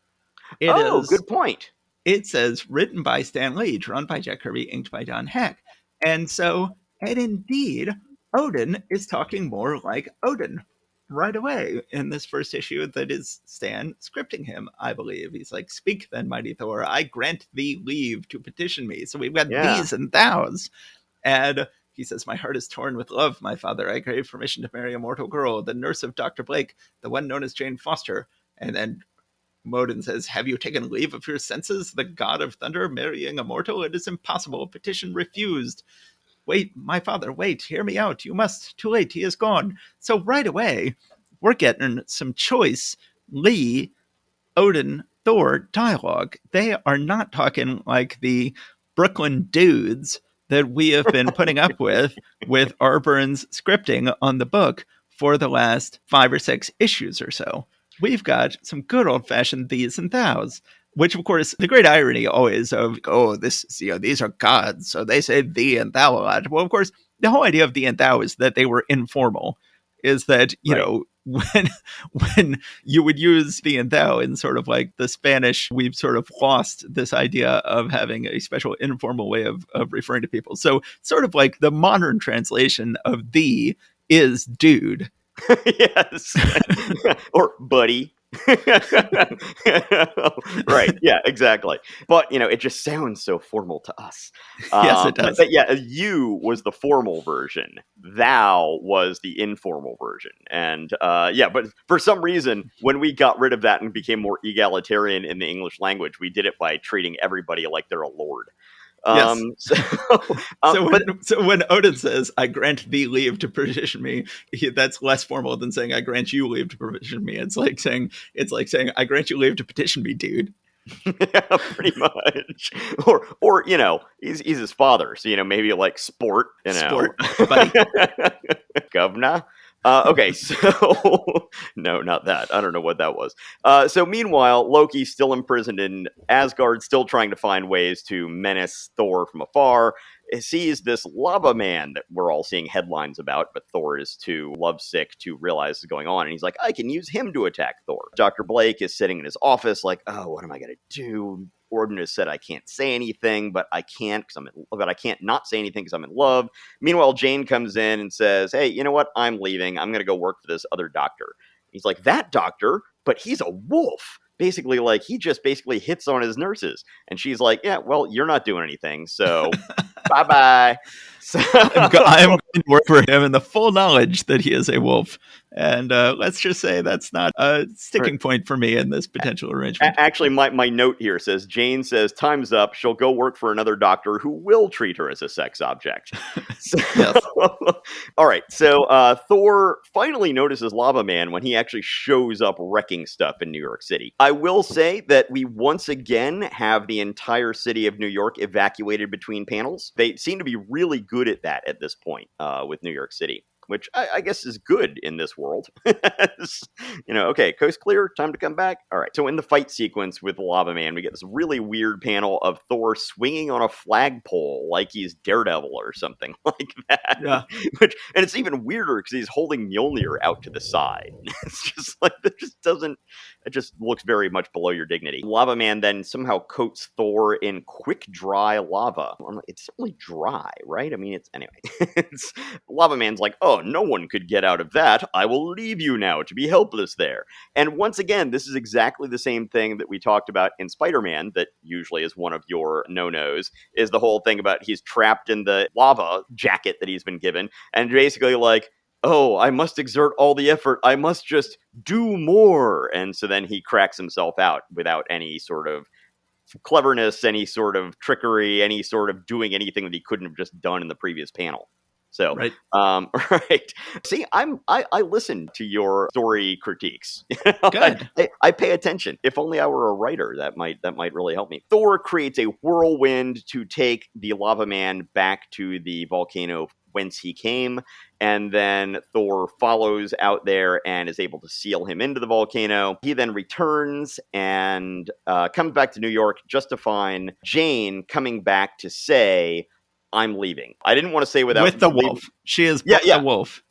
Good point. It says written by Stan Lee, drawn by Jack Kirby, inked by Don Heck. And indeed, Odin is talking more like Odin right away in this first issue that is Stan scripting him, I believe. He's like, speak then, mighty Thor, I grant thee leave to petition me. So we've got these and thous. And he says, my heart is torn with love, my father. I crave permission to marry a mortal girl, the nurse of Dr. Blake, the one known as Jane Foster. And then Odin says, have you taken leave of your senses? The god of thunder marrying a mortal? It is impossible. Petition refused. Wait, my father, wait, hear me out. You must. Too late, he is gone. So right away, we're getting some choice Lee, Odin, Thor dialogue. They are not talking like the Brooklyn dudes that we have been putting up with R. Burns scripting on the book for the last 5 or 6 issues or so. We've got some good old-fashioned these and thous, which, of course, the great irony always of, these are gods, so they say thee and thou a lot. Well, of course, the whole idea of thee and thou is that they were informal, is that, when you would use thee and thou in sort of like the Spanish, we've sort of lost this idea of having a special informal way of referring to people. So sort of like the modern translation of thee is dude. Yes. Or buddy. Right. Yeah, exactly. But, it just sounds so formal to us. Yes, it does. But you was the formal version. Thou was the informal version. And but for some reason, when we got rid of that and became more egalitarian in the English language, we did it by treating everybody like they're a lord. Yes. So when Odin says, I grant thee leave to petition me, that's less formal than saying, I grant you leave to petition me. It's like saying, I grant you leave to petition me, dude. Yeah, pretty much. Or he's his father, so maybe like sport, Sport, buddy. governor. Okay, so no, not that. I don't know what that was. So meanwhile, Loki's still imprisoned in Asgard, still trying to find ways to menace Thor from afar. He sees this lava man that we're all seeing headlines about, but Thor is too lovesick to realize what's going on, and he's like, I can use him to attack Thor. Dr. Blake is sitting in his office like, oh, what am I going to do? Gordon has said I can't say anything, but I can't not say anything because I'm in love. Meanwhile, Jane comes in and says, hey, you know what? I'm leaving. I'm going to go work for this other doctor. He's like, that doctor? But he's a wolf. Basically, like, he just basically hits on his nurses. And she's like, yeah, well, you're not doing anything, so bye-bye. So I'm going to work for him in the full knowledge that he is a wolf. And let's just say that's not a sticking point for me in this potential arrangement. Actually, my note here says, Jane says, time's up. She'll go work for another doctor who will treat her as a sex object. So, Yes. all right. So Thor finally notices Lava Man when he actually shows up wrecking stuff in New York City. I will say that we once again have the entire city of New York evacuated between panels. They seem to be really good at that at this point with New York City, which I guess is good in this world. Okay, coast clear, time to come back. All right, so in the fight sequence with Lava Man, we get this really weird panel of Thor swinging on a flagpole like he's Daredevil or something like that. Yeah. And it's even weirder because he's holding Mjolnir out to the side. It's just like, it just looks very much below your dignity. Lava Man then somehow coats Thor in quick dry lava. It's only dry, right? I mean, anyway. Lava Man's like, oh, no one could get out of that. I will leave you now to be helpless there. And once again, this is exactly the same thing that we talked about in Spider-Man, that usually is one of your no-nos, is the whole thing about he's trapped in the lava jacket that he's been given, and basically like, oh, I must exert all the effort. I must just do more. And so then he cracks himself out without any sort of cleverness, any sort of trickery, any sort of doing anything that he couldn't have just done in the previous panel. So, Right. Right. See, I listen to your story critiques. Good. I pay attention. If only I were a writer, that might really help me. Thor creates a whirlwind to take the Lava Man back to the volcano whence he came, and then Thor follows out there and is able to seal him into the volcano. He then returns and comes back to New York just to find Jane coming back to say, I'm leaving. I didn't want to say with the wolf. She is the wolf.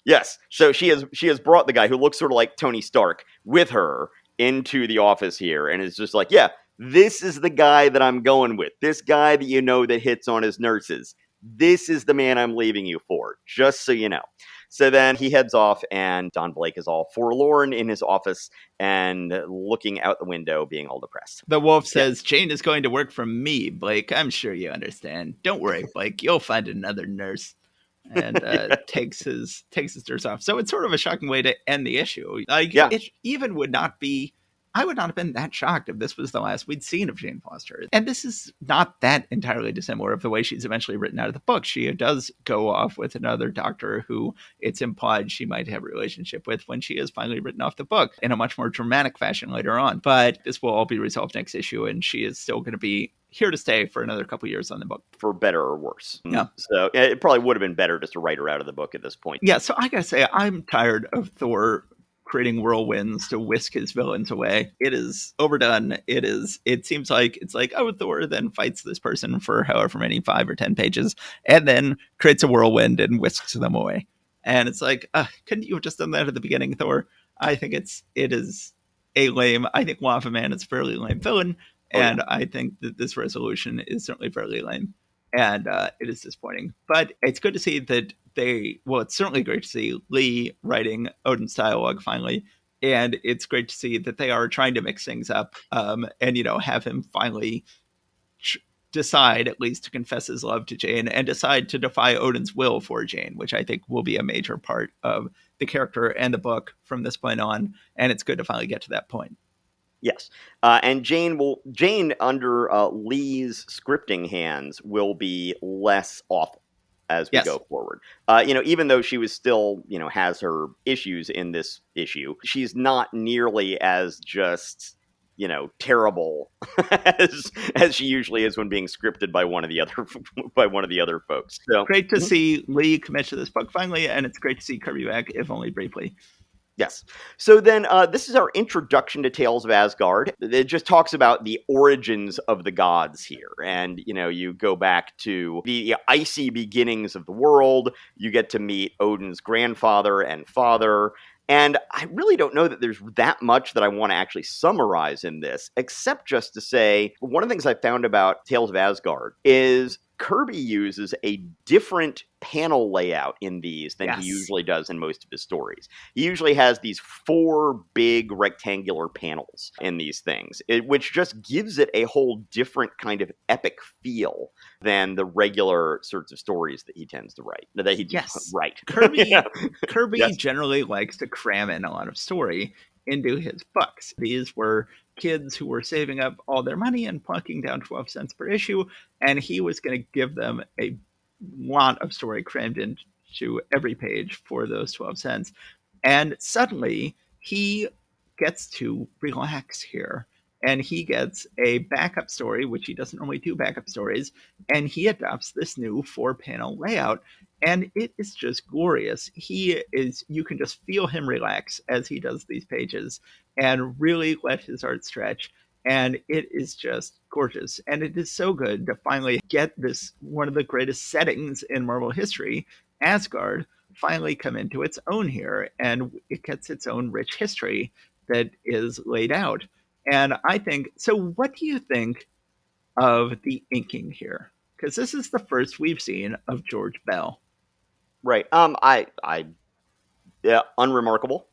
Yes. So she has brought the guy who looks sort of like Tony Stark with her into the office here, and is just like, yeah, this is the guy that I'm going with. This guy that that hits on his nurses. This is the man I'm leaving you for, just so you know. So then he heads off, and Don Blake is all forlorn in his office and looking out the window, being all depressed. The wolf says, Jane is going to work for me, Blake. I'm sure you understand. Don't worry, Blake. You'll find another nurse. And takes his nurse off. So it's sort of a shocking way to end the issue. It even would not be... I would not have been that shocked if this was the last we'd seen of Jane Foster. And this is not that entirely dissimilar of the way she's eventually written out of the book. She does go off with another doctor who it's implied she might have a relationship with when she is finally written off the book in a much more dramatic fashion later on. But this will all be resolved next issue, and she is still going to be here to stay for another couple years on the book. For better or worse. Yeah. So it probably would have been better just to write her out of the book at this point. Yeah, so I gotta say, I'm tired of Thor creating whirlwinds to whisk his villains away. It is overdone. It seems like it's like, oh, Thor then fights this person for however many 5 or 10 pages and then creates a whirlwind and whisks them away. And it's like, couldn't you have just done that at the beginning, Thor? I think it is a lame. I think Lava Man is a fairly lame villain. And I think that this resolution is certainly fairly lame. And it is disappointing. But it's good to see that it's certainly great to see Lee writing Odin's dialogue finally. And it's great to see that they are trying to mix things up and, have him finally decide at least to confess his love to Jane and decide to defy Odin's will for Jane, which I think will be a major part of the character and the book from this point on. And it's good to finally get to that point. Yes. And Jane under Lee's scripting hands will be less awful as we go forward. Even though she was still, has her issues in this issue, she's not nearly as just, terrible as she usually is when being scripted by one of the other folks. So Great to see Lee commit to this book finally, and it's great to see Kirby back, if only briefly. yes. So then this is our introduction to Tales of Asgard. It just talks about the origins of the gods here. And, you go back to the icy beginnings of the world. You get to meet Odin's grandfather and father. And I really don't know that there's that much that I want to actually summarize in this, except just to say one of the things I found about Tales of Asgard is Kirby uses a different panel layout in these than he usually does in most of his stories. He usually has these 4 big rectangular panels in these things, which just gives it a whole different kind of epic feel than the regular sorts of stories that he tends to write. Write. Kirby Yes. generally likes to cram in a lot of story into his books. These were kids who were saving up all their money and plunking down 12 cents per issue, and he was going to give them a lot of story crammed into every page for those 12 cents. And suddenly he gets to relax here. And he gets a backup story, which he doesn't normally do backup stories, and he adopts this new 4-panel layout. And it is just glorious. You can just feel him relax as he does these pages and really let his art stretch. And it is just gorgeous. And it is so good to finally get this, one of the greatest settings in Marvel history, Asgard, finally come into its own here. And it gets its own rich history that is laid out. And I think, so what do you think of the inking here? Because this is the first we've seen of George Bell. Right. Unremarkable.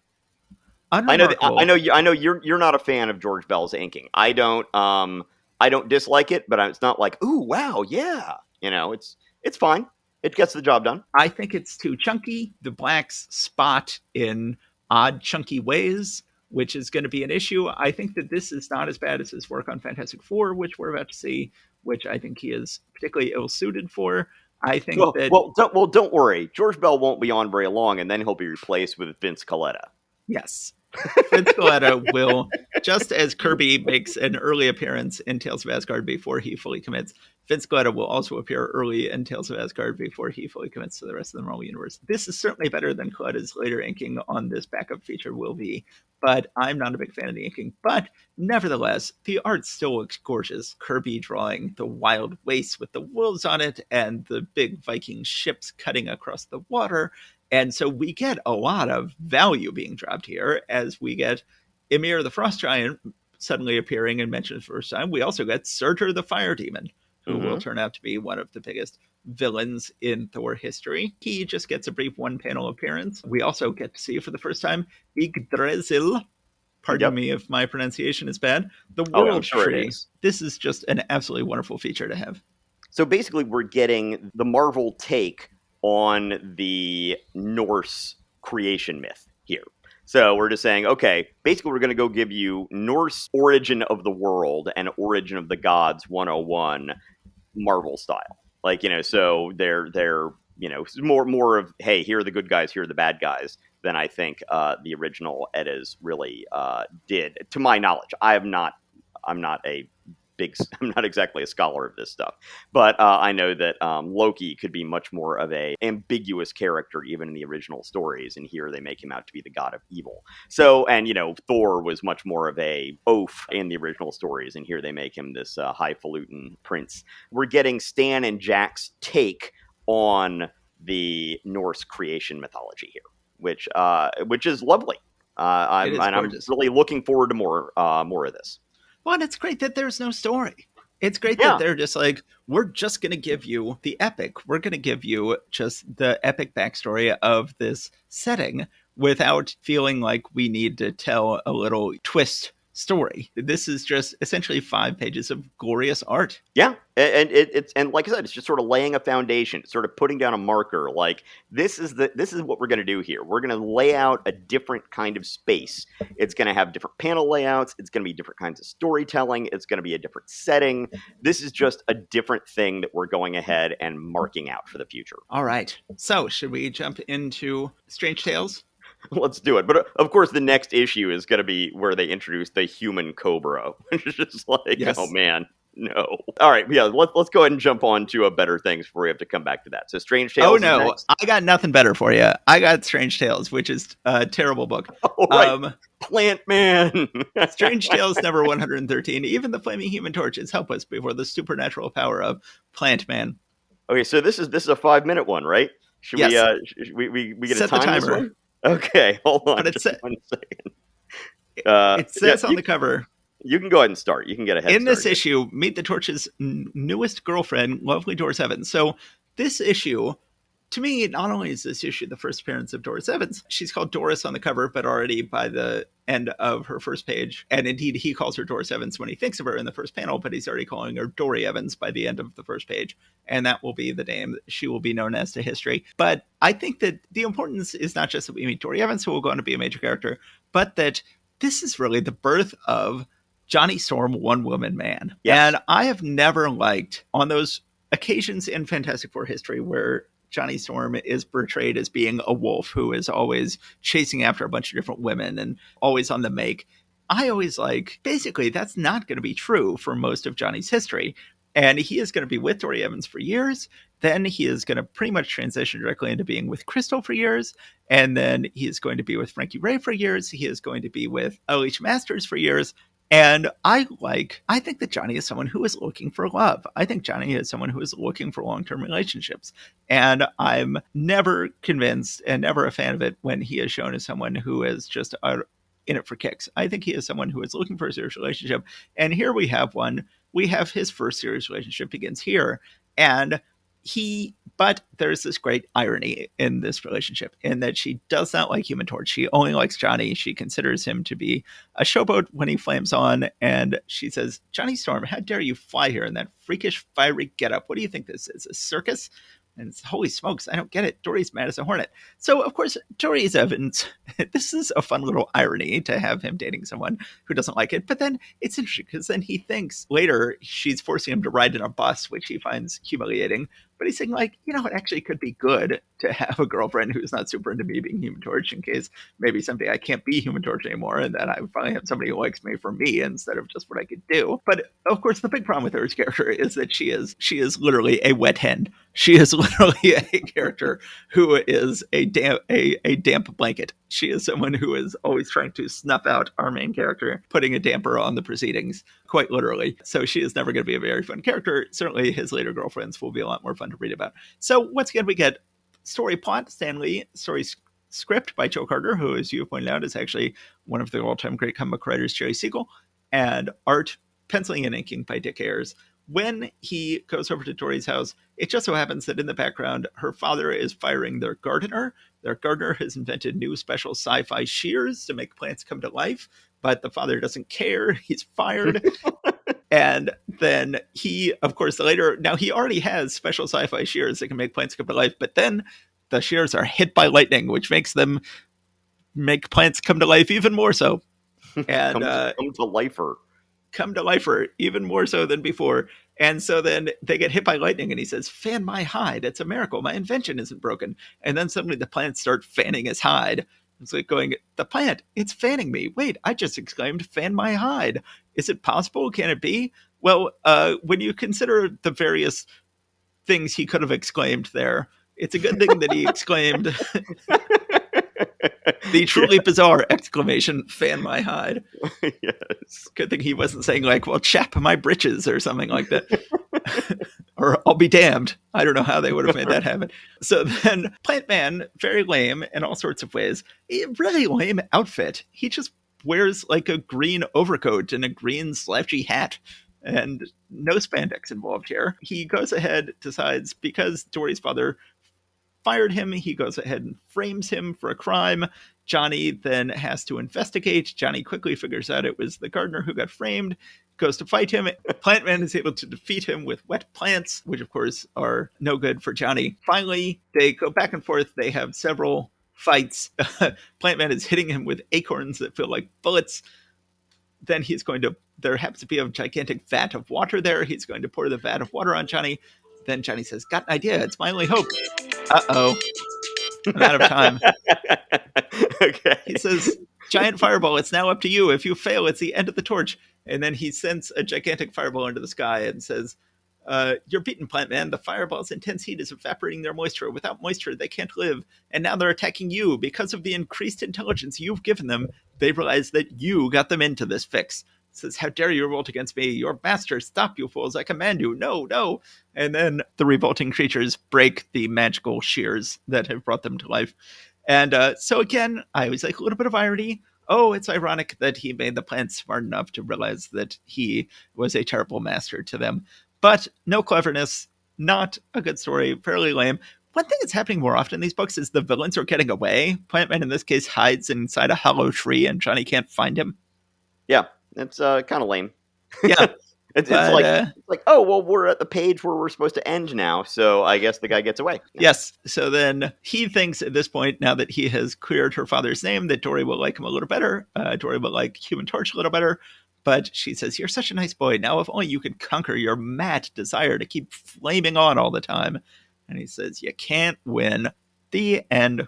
Unremarkable. I know you're not a fan of George Bell's inking. I don't dislike it, but it's not like, ooh, wow, yeah. It's fine. It gets the job done. I think it's too chunky. The blacks spot in odd, chunky ways, which is going to be an issue. I think that this is not as bad as his work on Fantastic Four, which we're about to see, which I think he is particularly ill-suited for. I think don't worry. George Bell won't be on very long, and then he'll be replaced with Vince Colletta. Yes. Vince Colletta will, just as Kirby makes an early appearance in Tales of Asgard before he fully commits, Vince Colletta will also appear early in Tales of Asgard before he fully commits to the rest of the Marvel Universe. This is certainly better than Coletta's later inking on this backup feature will be, but I'm not a big fan of the inking. But nevertheless, the art still looks gorgeous. Kirby drawing the wild wastes with the wolves on it and the big Viking ships cutting across the water. And so we get a lot of value being dropped here as we get Ymir the Frost Giant suddenly appearing and mentioned for the first time. We also get Surtur the Fire Demon, who will turn out to be one of the biggest villains in Thor history. He just gets a brief 1-panel appearance. We also get to see for the first time Yggdrasil. Pardon me if my pronunciation is bad. The World Tree. This is just an absolutely wonderful feature to have. So basically we're getting the Marvel take on the Norse creation myth here. So we're just saying, okay, basically we're going to go give you Norse origin of the world and origin of the gods 101 Marvel style. So they're more of, hey, here are the good guys, here are the bad guys, than I think the original Eddas really did. To my knowledge, I'm not exactly a scholar of this stuff, but I know that Loki could be much more of a ambiguous character even in the original stories, and here they make him out to be the god of evil. So, and Thor was much more of a oaf in the original stories, and here they make him this highfalutin prince. We're getting Stan and Jack's take on the Norse creation mythology here, which is lovely. I'm really looking forward to more of this. Well, and it's great that there's no story. It's great that they're just like, we're just going to give you the epic. We're going to give you just the epic backstory of this setting without feeling like we need to tell a little twist story. This is just essentially 5 pages of glorious art. Yeah, and it's like I said, it's just sort of laying a foundation, sort of putting down a marker. Like this is what we're going to do here. We're going to lay out a different kind of space. It's going to have different panel layouts. It's going to be different kinds of storytelling. It's going to be a different setting. This is just a different thing that we're going ahead and marking out for the future. All right. So should we jump into Strange Tales? Let's do it. But of course, the next issue is going to be where they introduce the human Cobra, which is just like, oh Yes. man, no. All right, yeah, let's go ahead and jump on to better things before we have to come back to that. So, Strange Oh Tales is no, next. I got nothing better for you. I got Strange Tales, which is a terrible book. All right, Plant Man. Strange Tales number 113. Even the flaming human torch is helpless before the supernatural power of Plant Man. Okay, so this is a 5-minute one, right? Should Yes. we get Set a time the this timer. one? Okay, hold on But just 1 second. it says on the cover, you can go ahead and start. You can get ahead. in this issue, meet the Torch's newest girlfriend, lovely Doris Evans. So this issue, to me, not only is this issue the first appearance of Doris Evans, she's called Doris on the cover, but already by the end of her first page, and indeed he calls her Doris Evans when he thinks of her in the first panel, but he's already calling her Dory Evans by the end of the first page, and that will be the name she will be known as to history. But I think that the importance is not just that we meet Dory Evans, who will go on to be a major character, but that this is really the birth of Johnny Storm, One Woman Man. Yes. And I have never liked, on those occasions in Fantastic Four history where Johnny Storm is portrayed as being a wolf who is always chasing after a bunch of different women and always on the make, I always basically that's not going to be true for most of Johnny's history. And he is going to be with Dory Evans for years. Then he is going to pretty much transition directly into being with Crystal for years. And then he is going to be with Frankie Ray for years. He is going to be with Alicia Masters for years. And I think that Johnny is someone who is looking for love. I think Johnny is someone who is looking for long-term relationships. And I'm never convinced and never a fan of it when he is shown as someone who is just in it for kicks. I think he is someone who is looking for a serious relationship. And here we have one. We have his first serious relationship begins here. And but there's this great irony in this relationship in that she does not like Human Torch. She only likes Johnny. She considers him to be a showboat when he flames on. And she says, Johnny Storm, how dare you fly here in that freakish, fiery getup? What do you think this is? A circus? And holy smokes, I don't get it. Dory's mad as a hornet. So, of course, Dory Evans, this is a fun little irony to have him dating someone who doesn't like it. But then it's interesting because then he thinks later she's forcing him to ride in a bus, which he finds humiliating. But he's saying, it actually could be good to have a girlfriend who's not super into me being Human Torch in case maybe someday I can't be Human Torch anymore and then I finally have somebody who likes me for me instead of just what I could do. But, of course, the big problem with her as character is that she is literally a wet hen. She is literally a character who is a damp blanket. She is someone who is always trying to snuff out our main character, putting a damper on the proceedings, quite literally. So she is never going to be a very fun character. Certainly his later girlfriends will be a lot more fun to read about. So once again, we get story plot, Stan Lee, story script by Joe Carter, who, as you pointed out, is actually one of the all-time great comic writers, Jerry Siegel, and art, penciling and inking by Dick Ayers. When he goes over to Dory's house, it just so happens that in the background, her father is firing their gardener. Their gardener has invented new special sci-fi shears to make plants come to life, but the father doesn't care. He's fired. And then he, of course, later, now he already has special sci-fi shears that can make plants come to life, but then the shears are hit by lightning, which makes them make plants come to life even more so. And come to lifer. Come to lifer even more so than before. And so then they get hit by lightning and he says, fan my hide. It's a miracle. My invention isn't broken. And then suddenly the plants start fanning his hide. It's like going, the plant, it's fanning me. Wait, I just exclaimed, fan my hide. Is it possible? Can it be? Well, when you consider the various things he could have exclaimed there, it's a good thing that he exclaimed the truly bizarre exclamation, fan my hide. Yes. Good thing he wasn't saying well, chap my britches or something like that. Or I'll be damned. I don't know how they would have made that happen. So then Plant Man, very lame in all sorts of ways. A really lame outfit. He just wears a green overcoat and a green slouchy hat. And no spandex involved here. He goes ahead, decides, because Dory's father fired him, he goes ahead and frames him for a crime. Johnny then has to investigate. Johnny quickly figures out it was the gardener who got framed, goes to fight him. Plant Man is able to defeat him with wet plants, which of course are no good for Johnny. Finally, they go back and forth. They have several fights. Plant Man is hitting him with acorns that feel like bullets. Then there happens to be a gigantic vat of water there. He's going to pour the vat of water on Johnny. Then Johnny says, got an idea. It's my only hope. Uh-oh. I'm out of time. Okay. He says, giant fireball, it's now up to you. If you fail, it's the end of the torch. And then he sends a gigantic fireball into the sky and says, you're beaten, Plant Man. The fireball's intense heat is evaporating their moisture. Without moisture, they can't live. And now they're attacking you. Because of the increased intelligence you've given them, they realize that you got them into this fix. Says, how dare you revolt against me? Your master, stop, you fools. I command you. No, no. And then the revolting creatures break the magical shears that have brought them to life. And so again, I was like a little bit of irony. Oh, it's ironic that he made the plants smart enough to realize that he was a terrible master to them. But no cleverness, not a good story, fairly lame. One thing that's happening more often in these books is the villains are getting away. Plant Man, in this case, hides inside a hollow tree and Johnny can't find him. Yeah, it's kind of lame. Yeah. It's like, oh, well, we're at the page where we're supposed to end now, so I guess the guy gets away. Yeah. Yes. So then he thinks at this point, now that he has cleared her father's name, that Dory will like him a little better. Dory will like Human Torch a little better. But she says, you're such a nice boy. Now, if only you could conquer your mad desire to keep flaming on all the time. And he says, you can't win. The end.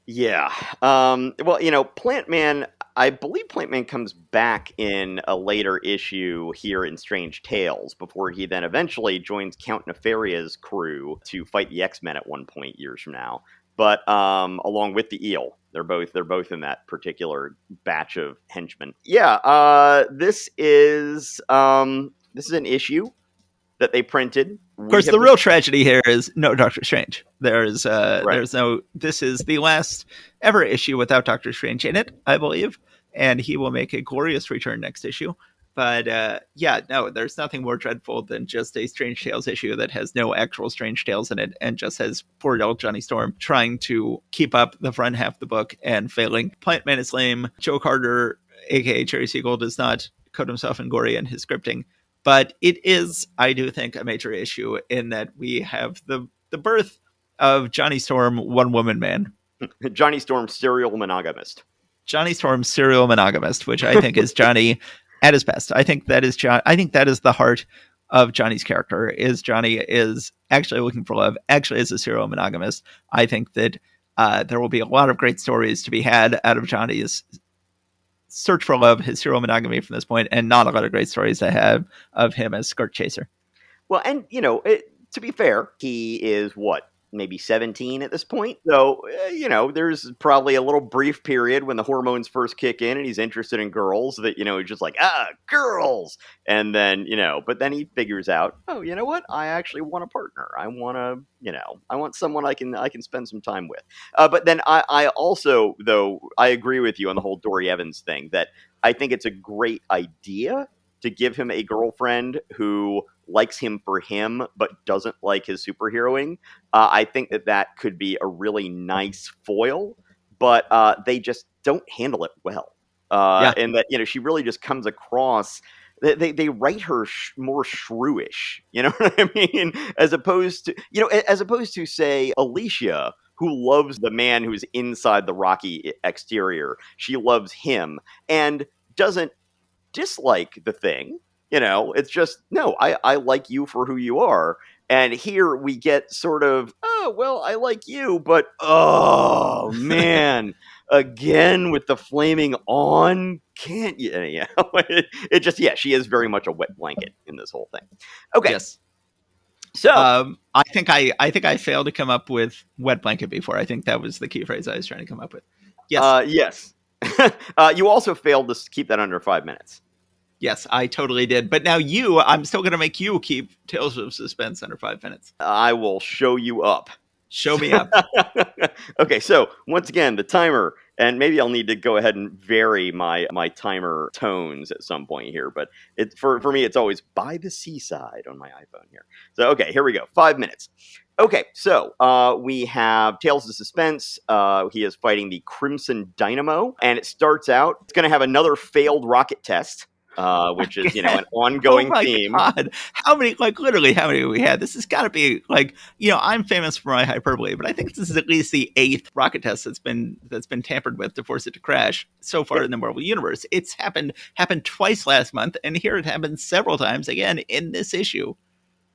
Yeah. Well, Plant Man, I believe Plant Man comes back in a later issue here in Strange Tales before he then eventually joins Count Nefaria's crew to fight the X-Men at one point years from now. But along with the Eel, they're both in that particular batch of henchmen. Yeah. This is an issue that they printed. Of course, the real tragedy here is no Doctor Strange. There's no. This is the last ever issue without Doctor Strange in it, I believe, and he will make a glorious return next issue. But there's nothing more dreadful than just a Strange Tales issue that has no actual Strange Tales in it and just has poor old Johnny Storm trying to keep up the front half of the book and failing. Plant Man is lame. Joe Carter, aka Jerry Siegel, does not coat himself in glory in his scripting. But it is, I do think, a major issue in that we have the birth of Johnny Storm, one woman man. Johnny Storm, serial monogamist. Johnny Storm, serial monogamist, which I think is Johnny at his best. I think that is the heart of Johnny's character. Is Johnny is actually looking for love, actually is a serial monogamist. I think that there will be a lot of great stories to be had out of Johnny's search for love, his serial monogamy from this point, and not a lot of great stories to have of him as skirt chaser. Well, and to be fair, he is maybe 17 at this point. So, there's probably a little brief period when the hormones first kick in and he's interested in girls that, he's just like, girls. And then, but then he figures out, oh, you know what? I actually want a partner. I want I want someone I can spend some time with. But then I also, though, I agree with you on the whole Dory Evans thing, that I think it's a great idea to give him a girlfriend who likes him for him, but doesn't like his superheroing. I think that could be a really nice foil, but they just don't handle it well. And that, she really just comes across, they write her more shrewish, you know what I mean? As opposed to, say, Alicia, who loves the man who's inside the rocky exterior. She loves him and doesn't dislike the Thing. It's just, no, I like you for who you are. And here we get sort of, oh, well, I like you, but, oh, man, again with the flaming on, can't you? It just, she is very much a wet blanket in this whole thing. Okay. Yes. So I think I failed to come up with wet blanket before. I think that was the key phrase I was trying to come up with. Yes. Yes. You also failed to keep that under 5 minutes. Yes, I totally did. But now I'm still going to make you keep Tales of Suspense under 5 minutes. I will show you up. Show me up. Okay, so once again, the timer, and maybe I'll need to go ahead and vary my timer tones at some point here, but for me, it's always by the seaside on my iPhone here. So, okay, here we go. 5 minutes. Okay, so we have Tales of Suspense. He is fighting the Crimson Dynamo, and it starts out, it's going to have another failed rocket test. Which is, an ongoing theme. God. How many have we had? This has got to be I'm famous for my hyperbole, but I think this is at least the 8th rocket test that's been tampered with to force it to crash so far in the Marvel Universe. It's happened twice last month, and here it happened several times again in this issue.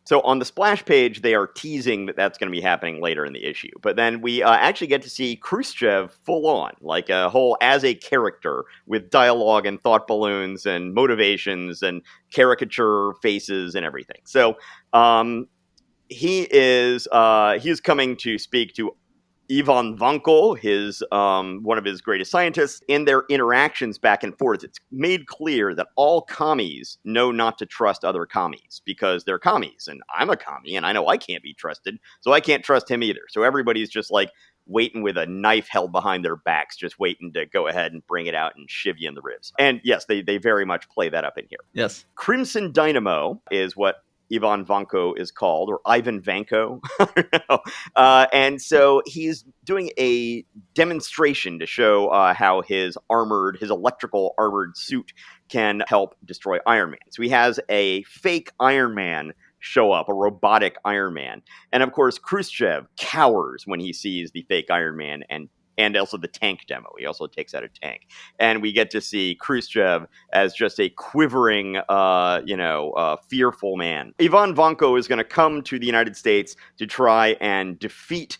So on the splash page, they are teasing that that's going to be happening later in the issue. But then we actually get to see Khrushchev full on, like a whole as a character with dialogue and thought balloons and motivations and caricature faces and everything. So he is coming to speak to Ivan Vanko, his one of his greatest scientists. In their interactions back and forth, it's made clear that all commies know not to trust other commies because they're commies, and I'm a commie, and I know I can't be trusted, so I can't trust him either. So everybody's just like waiting with a knife held behind their backs, just waiting to go ahead and bring it out and shiv you in the ribs. And yes, they very much play that up in here. Yes. Crimson Dynamo is what Ivan Vanko is called, or Ivan Vanko. I don't know. And so he's doing a demonstration to show how his electrical armored suit can help destroy Iron Man. So he has a fake Iron Man show up, a robotic Iron Man. And of course, Khrushchev cowers when he sees the fake Iron Man and also the tank demo. He also takes out a tank. And we get to see Khrushchev as just a quivering, fearful man. Ivan Vanko is going to come to the United States to try and defeat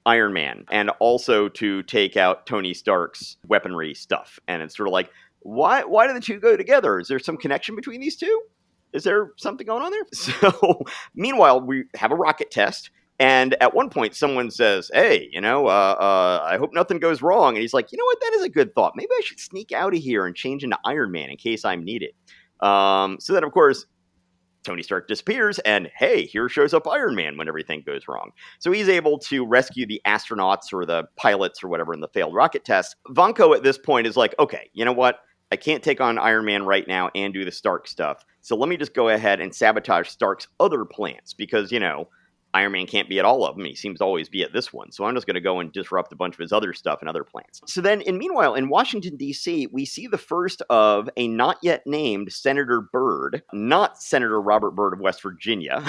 Iron Man and also to take out Tony Stark's weaponry stuff. And it's sort of like, why do the two go together? Is there some connection between these two? Is there something going on there? So, meanwhile, we have a rocket test. And at one point, someone says, hey, I hope nothing goes wrong. And he's like, you know what? That is a good thought. Maybe I should sneak out of here and change into Iron Man in case I'm needed. So then, of course, Tony Stark disappears. And hey, here shows up Iron Man when everything goes wrong. So he's able to rescue the astronauts or the pilots or whatever in the failed rocket test. Vanko at this point is like, okay, you know what? I can't take on Iron Man right now and do the Stark stuff. So let me just go ahead and sabotage Stark's other plans because, Iron Man can't be at all of them. He seems to always be at this one. So I'm just going to go and disrupt a bunch of his other stuff and other plans. So then, meanwhile, in Washington, D.C., we see the first of a not yet named Senator Byrd, not Senator Robert Byrd of West Virginia,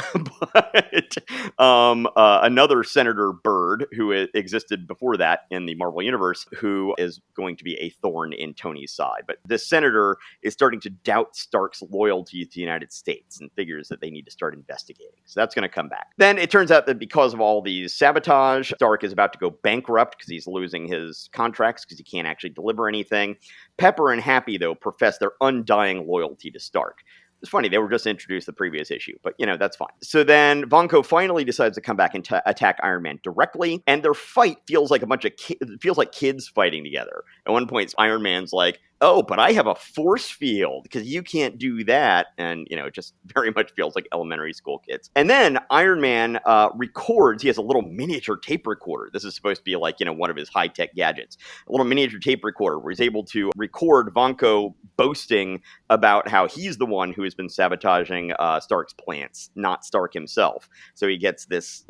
but another Senator Byrd who existed before that in the Marvel Universe, who is going to be a thorn in Tony's side. But this senator is starting to doubt Stark's loyalty to the United States and figures that they need to start investigating. So that's going to come back. Then it turns out that because of all these sabotage, Stark is about to go bankrupt because he's losing his contracts because he can't actually deliver anything. Pepper and Happy, though, profess their undying loyalty to Stark. It's funny, they were just introduced the previous issue, but, that's fine. So then Vanko finally decides to come back and attack Iron Man directly, and their fight feels like feels like kids fighting together. At one point, Iron Man's like, oh, but I have a force field because you can't do that. And, it just very much feels like elementary school kids. And then Iron Man records. He has a little miniature tape recorder. This is supposed to be like, one of his high-tech gadgets. A little miniature tape recorder where he's able to record Vanko boasting about how he's the one who has been sabotaging Stark's plants, not Stark himself. So he gets this,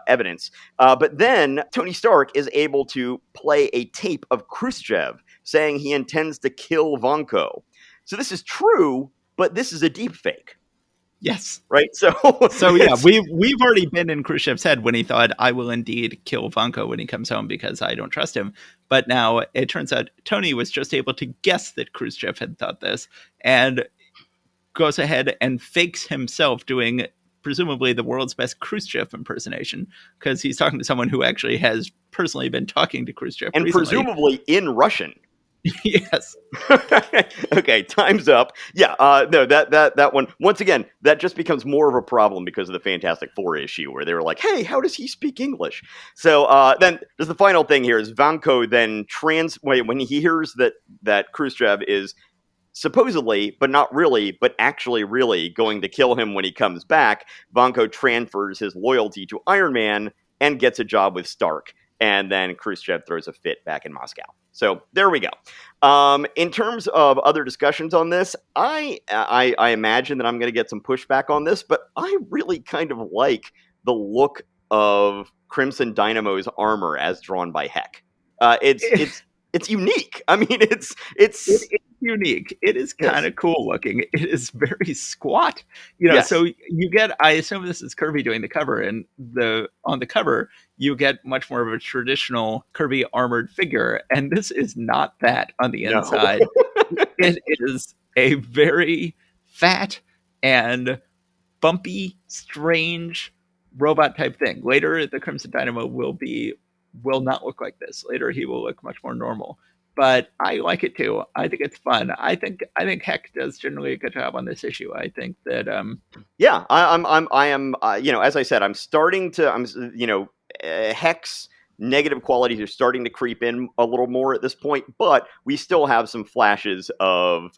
evidence. But then Tony Stark is able to play a tape of Khrushchev saying he intends to kill Vanko. So this is true, but this is a deep fake. Yes. Right? So yeah, we've already been in Khrushchev's head when he thought, I will indeed kill Vanko when he comes home because I don't trust him. But now it turns out Tony was just able to guess that Khrushchev had thought this and goes ahead and fakes himself doing presumably the world's best Khrushchev impersonation because he's talking to someone who actually has personally been talking to Khrushchev and recently. Presumably in Russian. Yes. Okay, time's up. Yeah, no, that one, once again, that just becomes more of a problem because of the Fantastic Four issue where they were like, hey, how does he speak English? So then there's the final thing here is Vanko then when he hears that Khrushchev is supposedly, but not really, but actually really going to kill him when he comes back, Vanko transfers his loyalty to Iron Man and gets a job with Stark. And then Khrushchev throws a fit back in Moscow. So there we go. In terms of other discussions on this, I imagine that I'm going to get some pushback on this, but I really kind of like the look of Crimson Dynamo's armor as drawn by Heck. It's unique. I mean, it's unique. It is kind of cool looking. It is very squat. Yes. So you get, I assume this is Kirby doing the cover, and on the cover, you get much more of a traditional Kirby armored figure, and this is not that on the inside. It is a very fat and bumpy, strange robot type thing. Later, the Crimson Dynamo will not look like this. Later, he will look much more normal. But I like it too. I think it's fun. I think Heck does generally a good job on this issue. I think that Yeah, I am. As I said, I'm starting to. Hex negative qualities are starting to creep in a little more at this point, but we still have some flashes of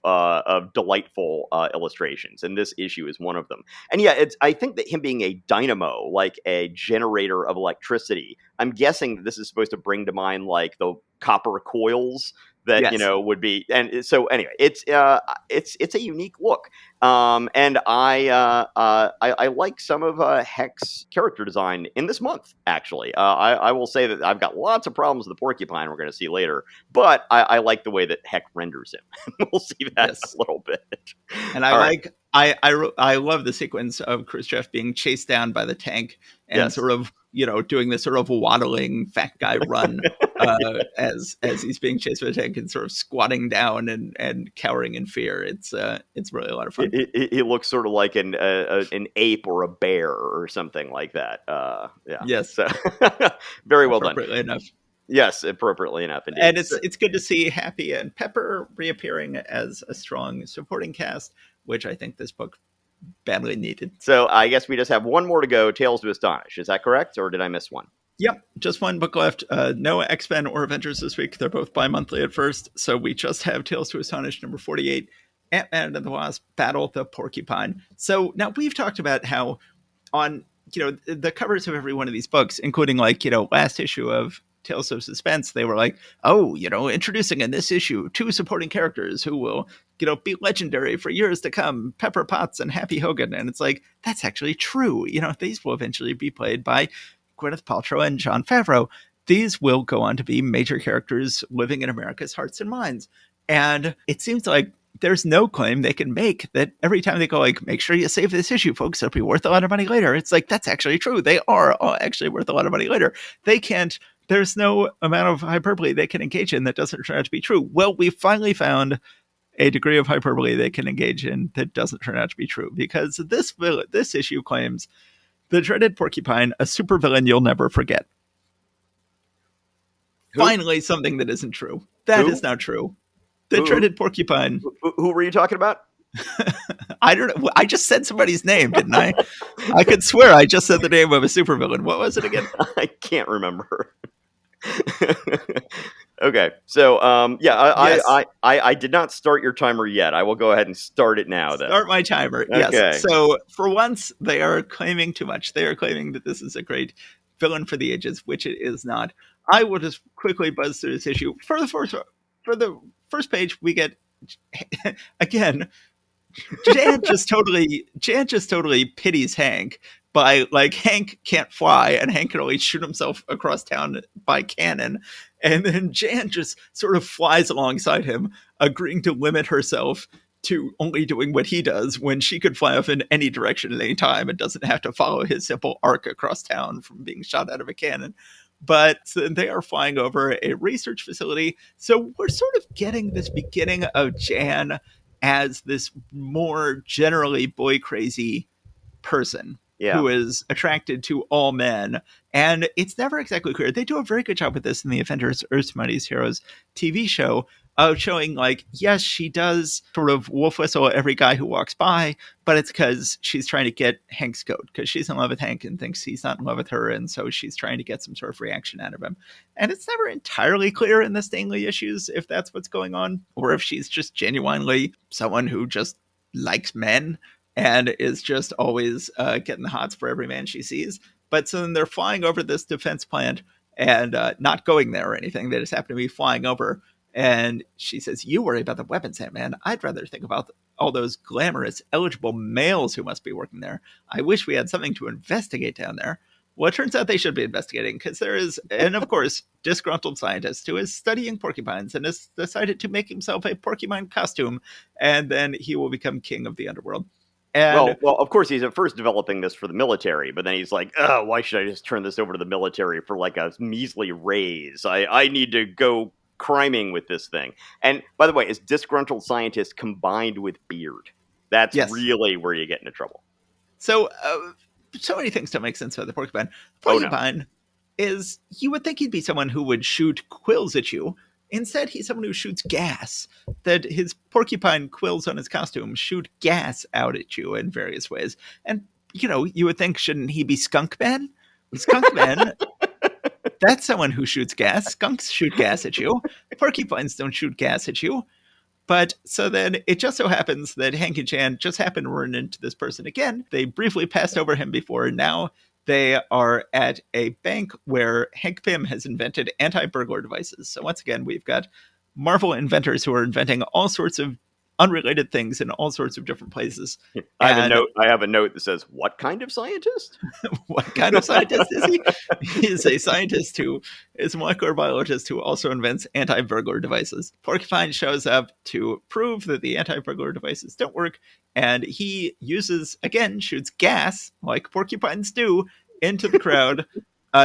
delightful illustrations, and this issue is one of them. And yeah, I think that him being a dynamo, like a generator of electricity, I'm guessing that this is supposed to bring to mind like the copper coils that yes, would be. And so anyway, it's a unique look. And I like some of Heck's character design in this month. Actually, I will say that I've got lots of problems with the porcupine we're going to see later, but I like the way that Heck renders him. We'll see that yes. a little bit. And All right. I love the sequence of Khrushchev being chased down by the tank and Yes. sort of doing this sort of waddling fat guy run as he's being chased by the tank and sort of squatting down and cowering in fear. It's really a lot of fun. He looks sort of like an ape or a bear or something like that. Yeah. Yes. So very well done. Appropriately enough. Yes, appropriately enough, indeed. And it's good to see Happy and Pepper reappearing as a strong supporting cast, which I think this book badly needed. So I guess we just have one more to go, Tales to Astonish. Is that correct, or did I miss one? Yep, just one book left. No X-Men or Avengers this week. They're both bi-monthly at first, so we just have Tales to Astonish number 48, Ant-Man and the Wasp, Battle the Porcupine. So now we've talked about how on the covers of every one of these books, including last issue of Tales of Suspense, they were like, oh, introducing in this issue 2 supporting characters who will be legendary for years to come, Pepper Potts and Happy Hogan. And it's like, that's actually true. These will eventually be played by Gwyneth Paltrow and Jon Favreau. These will go on to be major characters living in America's hearts and minds. And it seems like there's no claim they can make that every time they go like, make sure you save this issue, folks, it'll be worth a lot of money later. It's like, that's actually true. They are actually worth a lot of money later. There's no amount of hyperbole they can engage in that doesn't turn out to be true. Well, we finally found a degree of hyperbole they can engage in that doesn't turn out to be true, because this issue claims the dreaded porcupine, a supervillain you'll never forget. Who? Finally, something that isn't true. That is not true. The dreaded porcupine. Who were you talking about? I don't know. I just said somebody's name, didn't I? I could swear I just said the name of a supervillain. What was it again? I can't remember. Okay, so I did not start your timer yet. I will go ahead and start it now. Then start my timer. Okay. Yes. So for once, they are claiming too much. They are claiming that this is a great villain for the ages, which it is not. I will just quickly buzz through this issue. For the first page, we get again. Jan just totally pities Hank by like, Hank can't fly and Hank can only shoot himself across town by cannon. And then Jan just sort of flies alongside him, agreeing to limit herself to only doing what he does when she could fly off in any direction at any time and doesn't have to follow his simple arc across town from being shot out of a cannon. But they are flying over a research facility. So we're sort of getting this beginning of Jan as this more generally boy crazy person who is attracted to all men. And it's never exactly clear. They do a very good job with this in the Avengers Earth's Mightiest Heroes TV show of showing like, yes, she does sort of wolf whistle every guy who walks by, but it's because she's trying to get Hank's goat, because she's in love with Hank and thinks he's not in love with her. And so she's trying to get some sort of reaction out of him. And it's never entirely clear in the Stanley issues if that's what's going on, or if she's just genuinely someone who just likes men and is just always getting the hots for every man she sees. But so then they're flying over this defense plant and not going there or anything. They just happen to be flying over. And she says, you worry about the weapons, Ant-Man. I'd rather think about all those glamorous, eligible males who must be working there. I wish we had something to investigate down there. Well, it turns out they should be investigating, because there is, and of course, disgruntled scientist who is studying porcupines and has decided to make himself a porcupine costume, and then he will become king of the underworld. And well, of course, he's at first developing this for the military, but then he's like, oh, why should I just turn this over to the military for like a measly raise? I need to go criming with this thing. And by the way, it's disgruntled scientist combined with beard. That's really where you get into trouble. So, so many things don't make sense about the porcupine. Oh no. Porcupine is, you would think he'd be someone who would shoot quills at you. Instead, he's someone who shoots gas. That his porcupine quills on his costume shoot gas out at you in various ways. And, you would think, shouldn't he be Skunk Man? Skunk Man, that's someone who shoots gas. Skunks shoot gas at you. Porcupines don't shoot gas at you. But so then it just so happens that Hank and Jan just happen to run into this person again. They briefly passed over him before. Now they are at a bank where Hank Pym has invented anti-burglar devices. So once again, we've got Marvel inventors who are inventing all sorts of unrelated things in all sorts of different places. I have a note that says, "What kind of scientist?" What kind of scientist is he? He's a scientist who is a molecular biologist who also invents anti-burglar devices. Porcupine shows up to prove that the anti-burglar devices don't work, and he shoots gas, like porcupines do, into the crowd.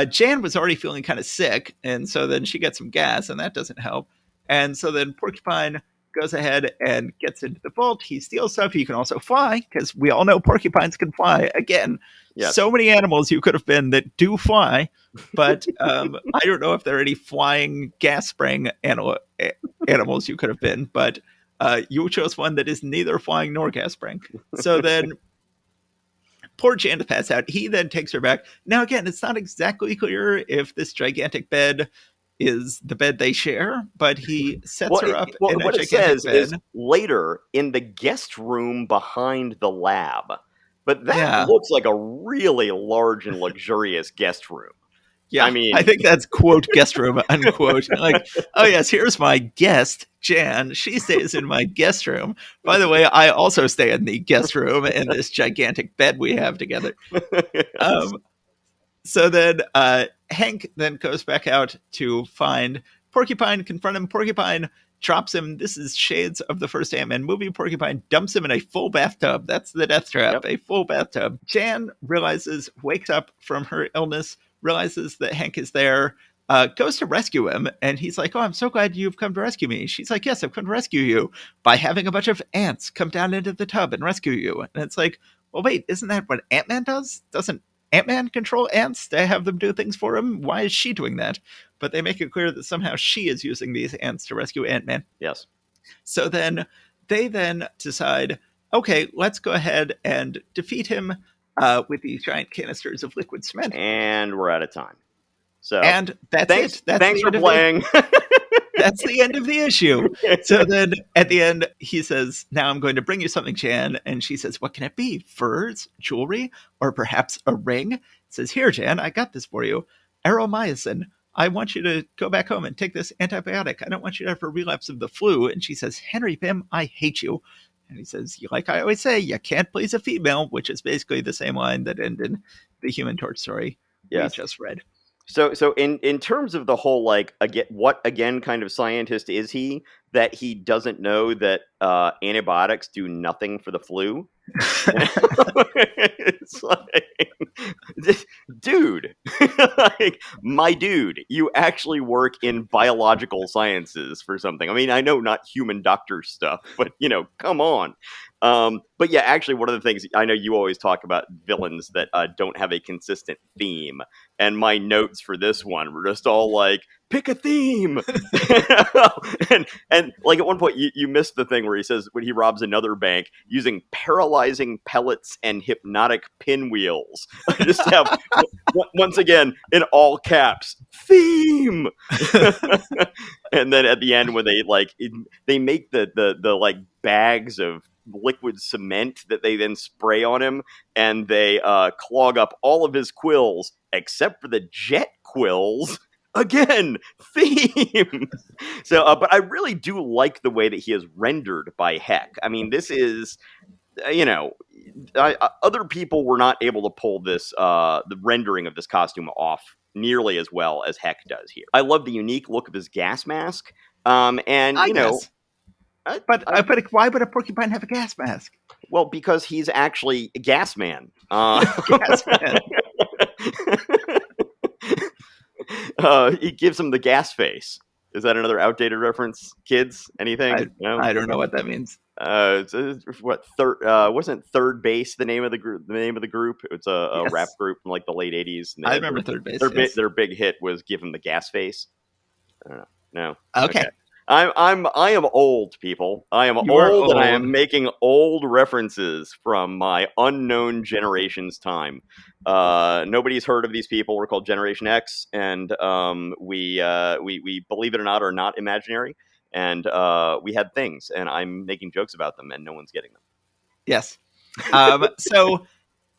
Jan was already feeling kind of sick, and so then she gets some gas, and that doesn't help. And so then Porcupine goes ahead and gets into the vault. He steals stuff. He can also fly, because we all know porcupines can fly. Again, yes. So many animals you could have been that do fly, but I don't know if there are any flying gas spraying animals you could have been, but you chose one that is neither flying nor gas spraying. So then poor Jan passes out. He then takes her back. Now, again, it's not exactly clear if this gigantic bed is the bed they share, but he sets her up in a gigantic bed. Is later in the guest room behind the lab. But that looks like a really large and luxurious guest room. Yeah, I think that's quote guest room, unquote. Like, oh yes, here's my guest, Jan. She stays in my guest room. By the way, I also stay in the guest room in this gigantic bed we have together. So then Hank then goes back out to find Porcupine, confront him. Porcupine drops him. This is shades of the first Ant-Man movie. Porcupine dumps him in a full bathtub. That's the death trap, a full bathtub. Jan wakes up from her illness, realizes that Hank is there, goes to rescue him, and he's like, "Oh, I'm so glad you've come to rescue me." She's like, "Yes, I've come to rescue you by having a bunch of ants come down into the tub and rescue you." And it's like, well, wait, isn't that what Ant-Man does? Doesn't Ant-Man control ants to have them do things for him? Why is she doing that? But they make it clear that somehow she is using these ants to rescue Ant-Man. Yes. So then they decide, okay, let's go ahead and defeat him with these giant canisters of liquid cement. And we're out of time. So and that's it. Thanks for playing. That's the end of the issue. So then at the end, he says, "Now I'm going to bring you something, Jan." And she says, "What can it be? Furs, jewelry, or perhaps a ring?" He says, "Here, Jan, I got this for you. Aromycin. I want you to go back home and take this antibiotic. I don't want you to have a relapse of the flu." And she says, "Henry Pym, I hate you." And he says, "Like I always say, you can't please a female," which is basically the same line that ended the Human Torch story we just read. So in terms of the whole, like, what kind of scientist is he that he doesn't know that antibiotics do nothing for the flu? It's like, dude, like, my dude, you actually work in biological sciences for something. I mean, I know not human doctor stuff, but come on. But yeah, actually, one of the things I know you always talk about villains that don't have a consistent theme, and my notes for this one were just all like, pick a theme. and like at one point you missed the thing where he says when he robs another bank using paralyzing pellets and hypnotic pinwheels. I just have once again in all caps, theme. And then at the end when they make the like bags of liquid cement that they then spray on him, and they clog up all of his quills except for the jet quills. Again, theme. So, but I really do like the way that he is rendered by Heck. I mean, this is, other people were not able to pull this, the rendering of this costume off nearly as well as Heck does here. I love the unique look of his gas mask. And, But why would a porcupine have a gas mask? Well, because he's actually a gas man. Gas man. He gives him the gas face. Is that another outdated reference? Kids? Anything? No? I don't know what that means. What third? Wasn't Third Base the name of the group? The name of the group? It's a Yes. rap group from like the late '80s. And I remember Third Base. their big hit was "Give 'Em the Gas Face." I don't know. No. Okay. I am old, people. I am You are old, and I old. am making old references from my unknown generation's time. Nobody's heard of these people. We're called Generation X, and we believe it or not, are not imaginary. And we had things, and I'm making jokes about them, and no one's getting them. Yes. So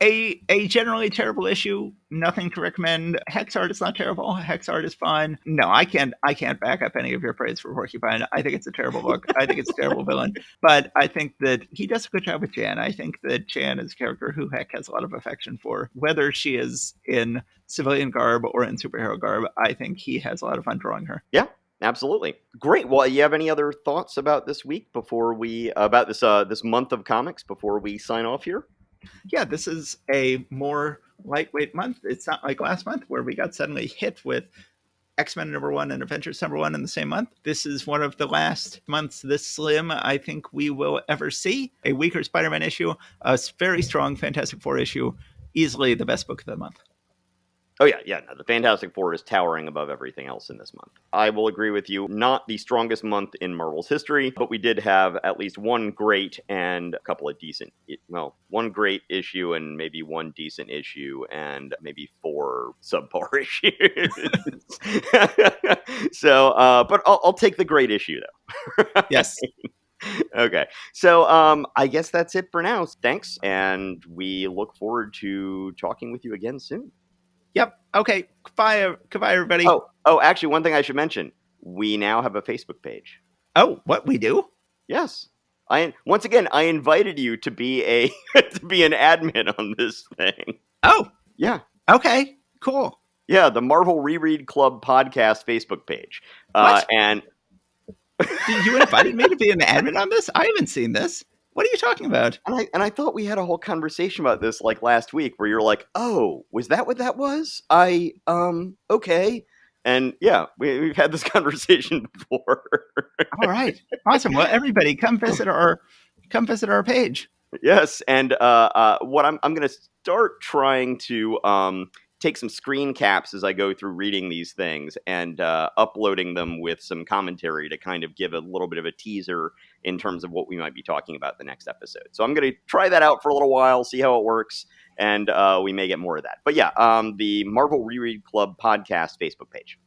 a generally terrible issue. Nothing to recommend. Hex art is not terrible. Hex art is fine. No, I can't back up any of your praise for Porcupine. I think it's a terrible book. I think it's a terrible villain. But I think that he does a good job with Jan. I think that Jan is a character who Heck has a lot of affection for. Whether she is in civilian garb or in superhero garb, I think he has a lot of fun drawing her. Yeah. Absolutely. Great. Well, you have any other thoughts about this week about this month of comics before we sign off here? Yeah, this is a more lightweight month. It's not like last month where we got suddenly hit with X-Men #1 and Avengers #1 in the same month. This is one of the last months this slim I think we will ever see. A weaker Spider-Man issue, a very strong Fantastic Four issue, easily the best book of the month. Oh, yeah. No, the Fantastic Four is towering above everything else in this month. I will agree with you. Not the strongest month in Marvel's history, but we did have at least one great and a couple of decent, one great issue and maybe one decent issue and maybe 4 subpar issues. So, but I'll take the great issue, though. Yes. Okay. So I guess that's it for now. Thanks. And we look forward to talking with you again soon. Yep. Okay. Goodbye, everybody. Oh, actually, one thing I should mention. We now have a Facebook page. Oh, what we do? Yes. Once again, I invited you to be to be an admin on this thing. Oh. Yeah. Okay. Cool. Yeah, the Marvel Reread Club podcast Facebook page. What? And you invited me to be an admin on this? I haven't seen this. What are you talking about? And I thought we had a whole conversation about this like last week where you're like, oh, was that what that was? Okay. And yeah, we've had this conversation before. All right. Awesome. Well, everybody come visit our page. Yes. And what I'm going to start trying to take some screen caps as I go through reading these things and uploading them with some commentary to kind of give a little bit of a teaser in terms of what we might be talking about the next episode. So I'm going to try that out for a little while, see how it works, and we may get more of that. But yeah, the Marvel Reread Club podcast Facebook page.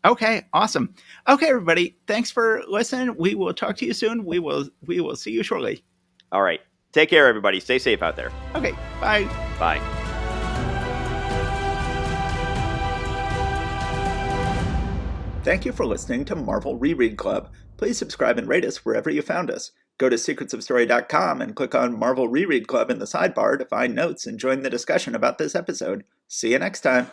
Okay, awesome. Okay, everybody, thanks for listening. We will talk to you soon. We will see you shortly. All right. Take care, everybody. Stay safe out there. Okay, bye. Bye. Thank you for listening to Marvel Reread Club. Please subscribe and rate us wherever you found us. Go to secretsofstory.com and click on Marvel Reread Club in the sidebar to find notes and join the discussion about this episode. See you next time.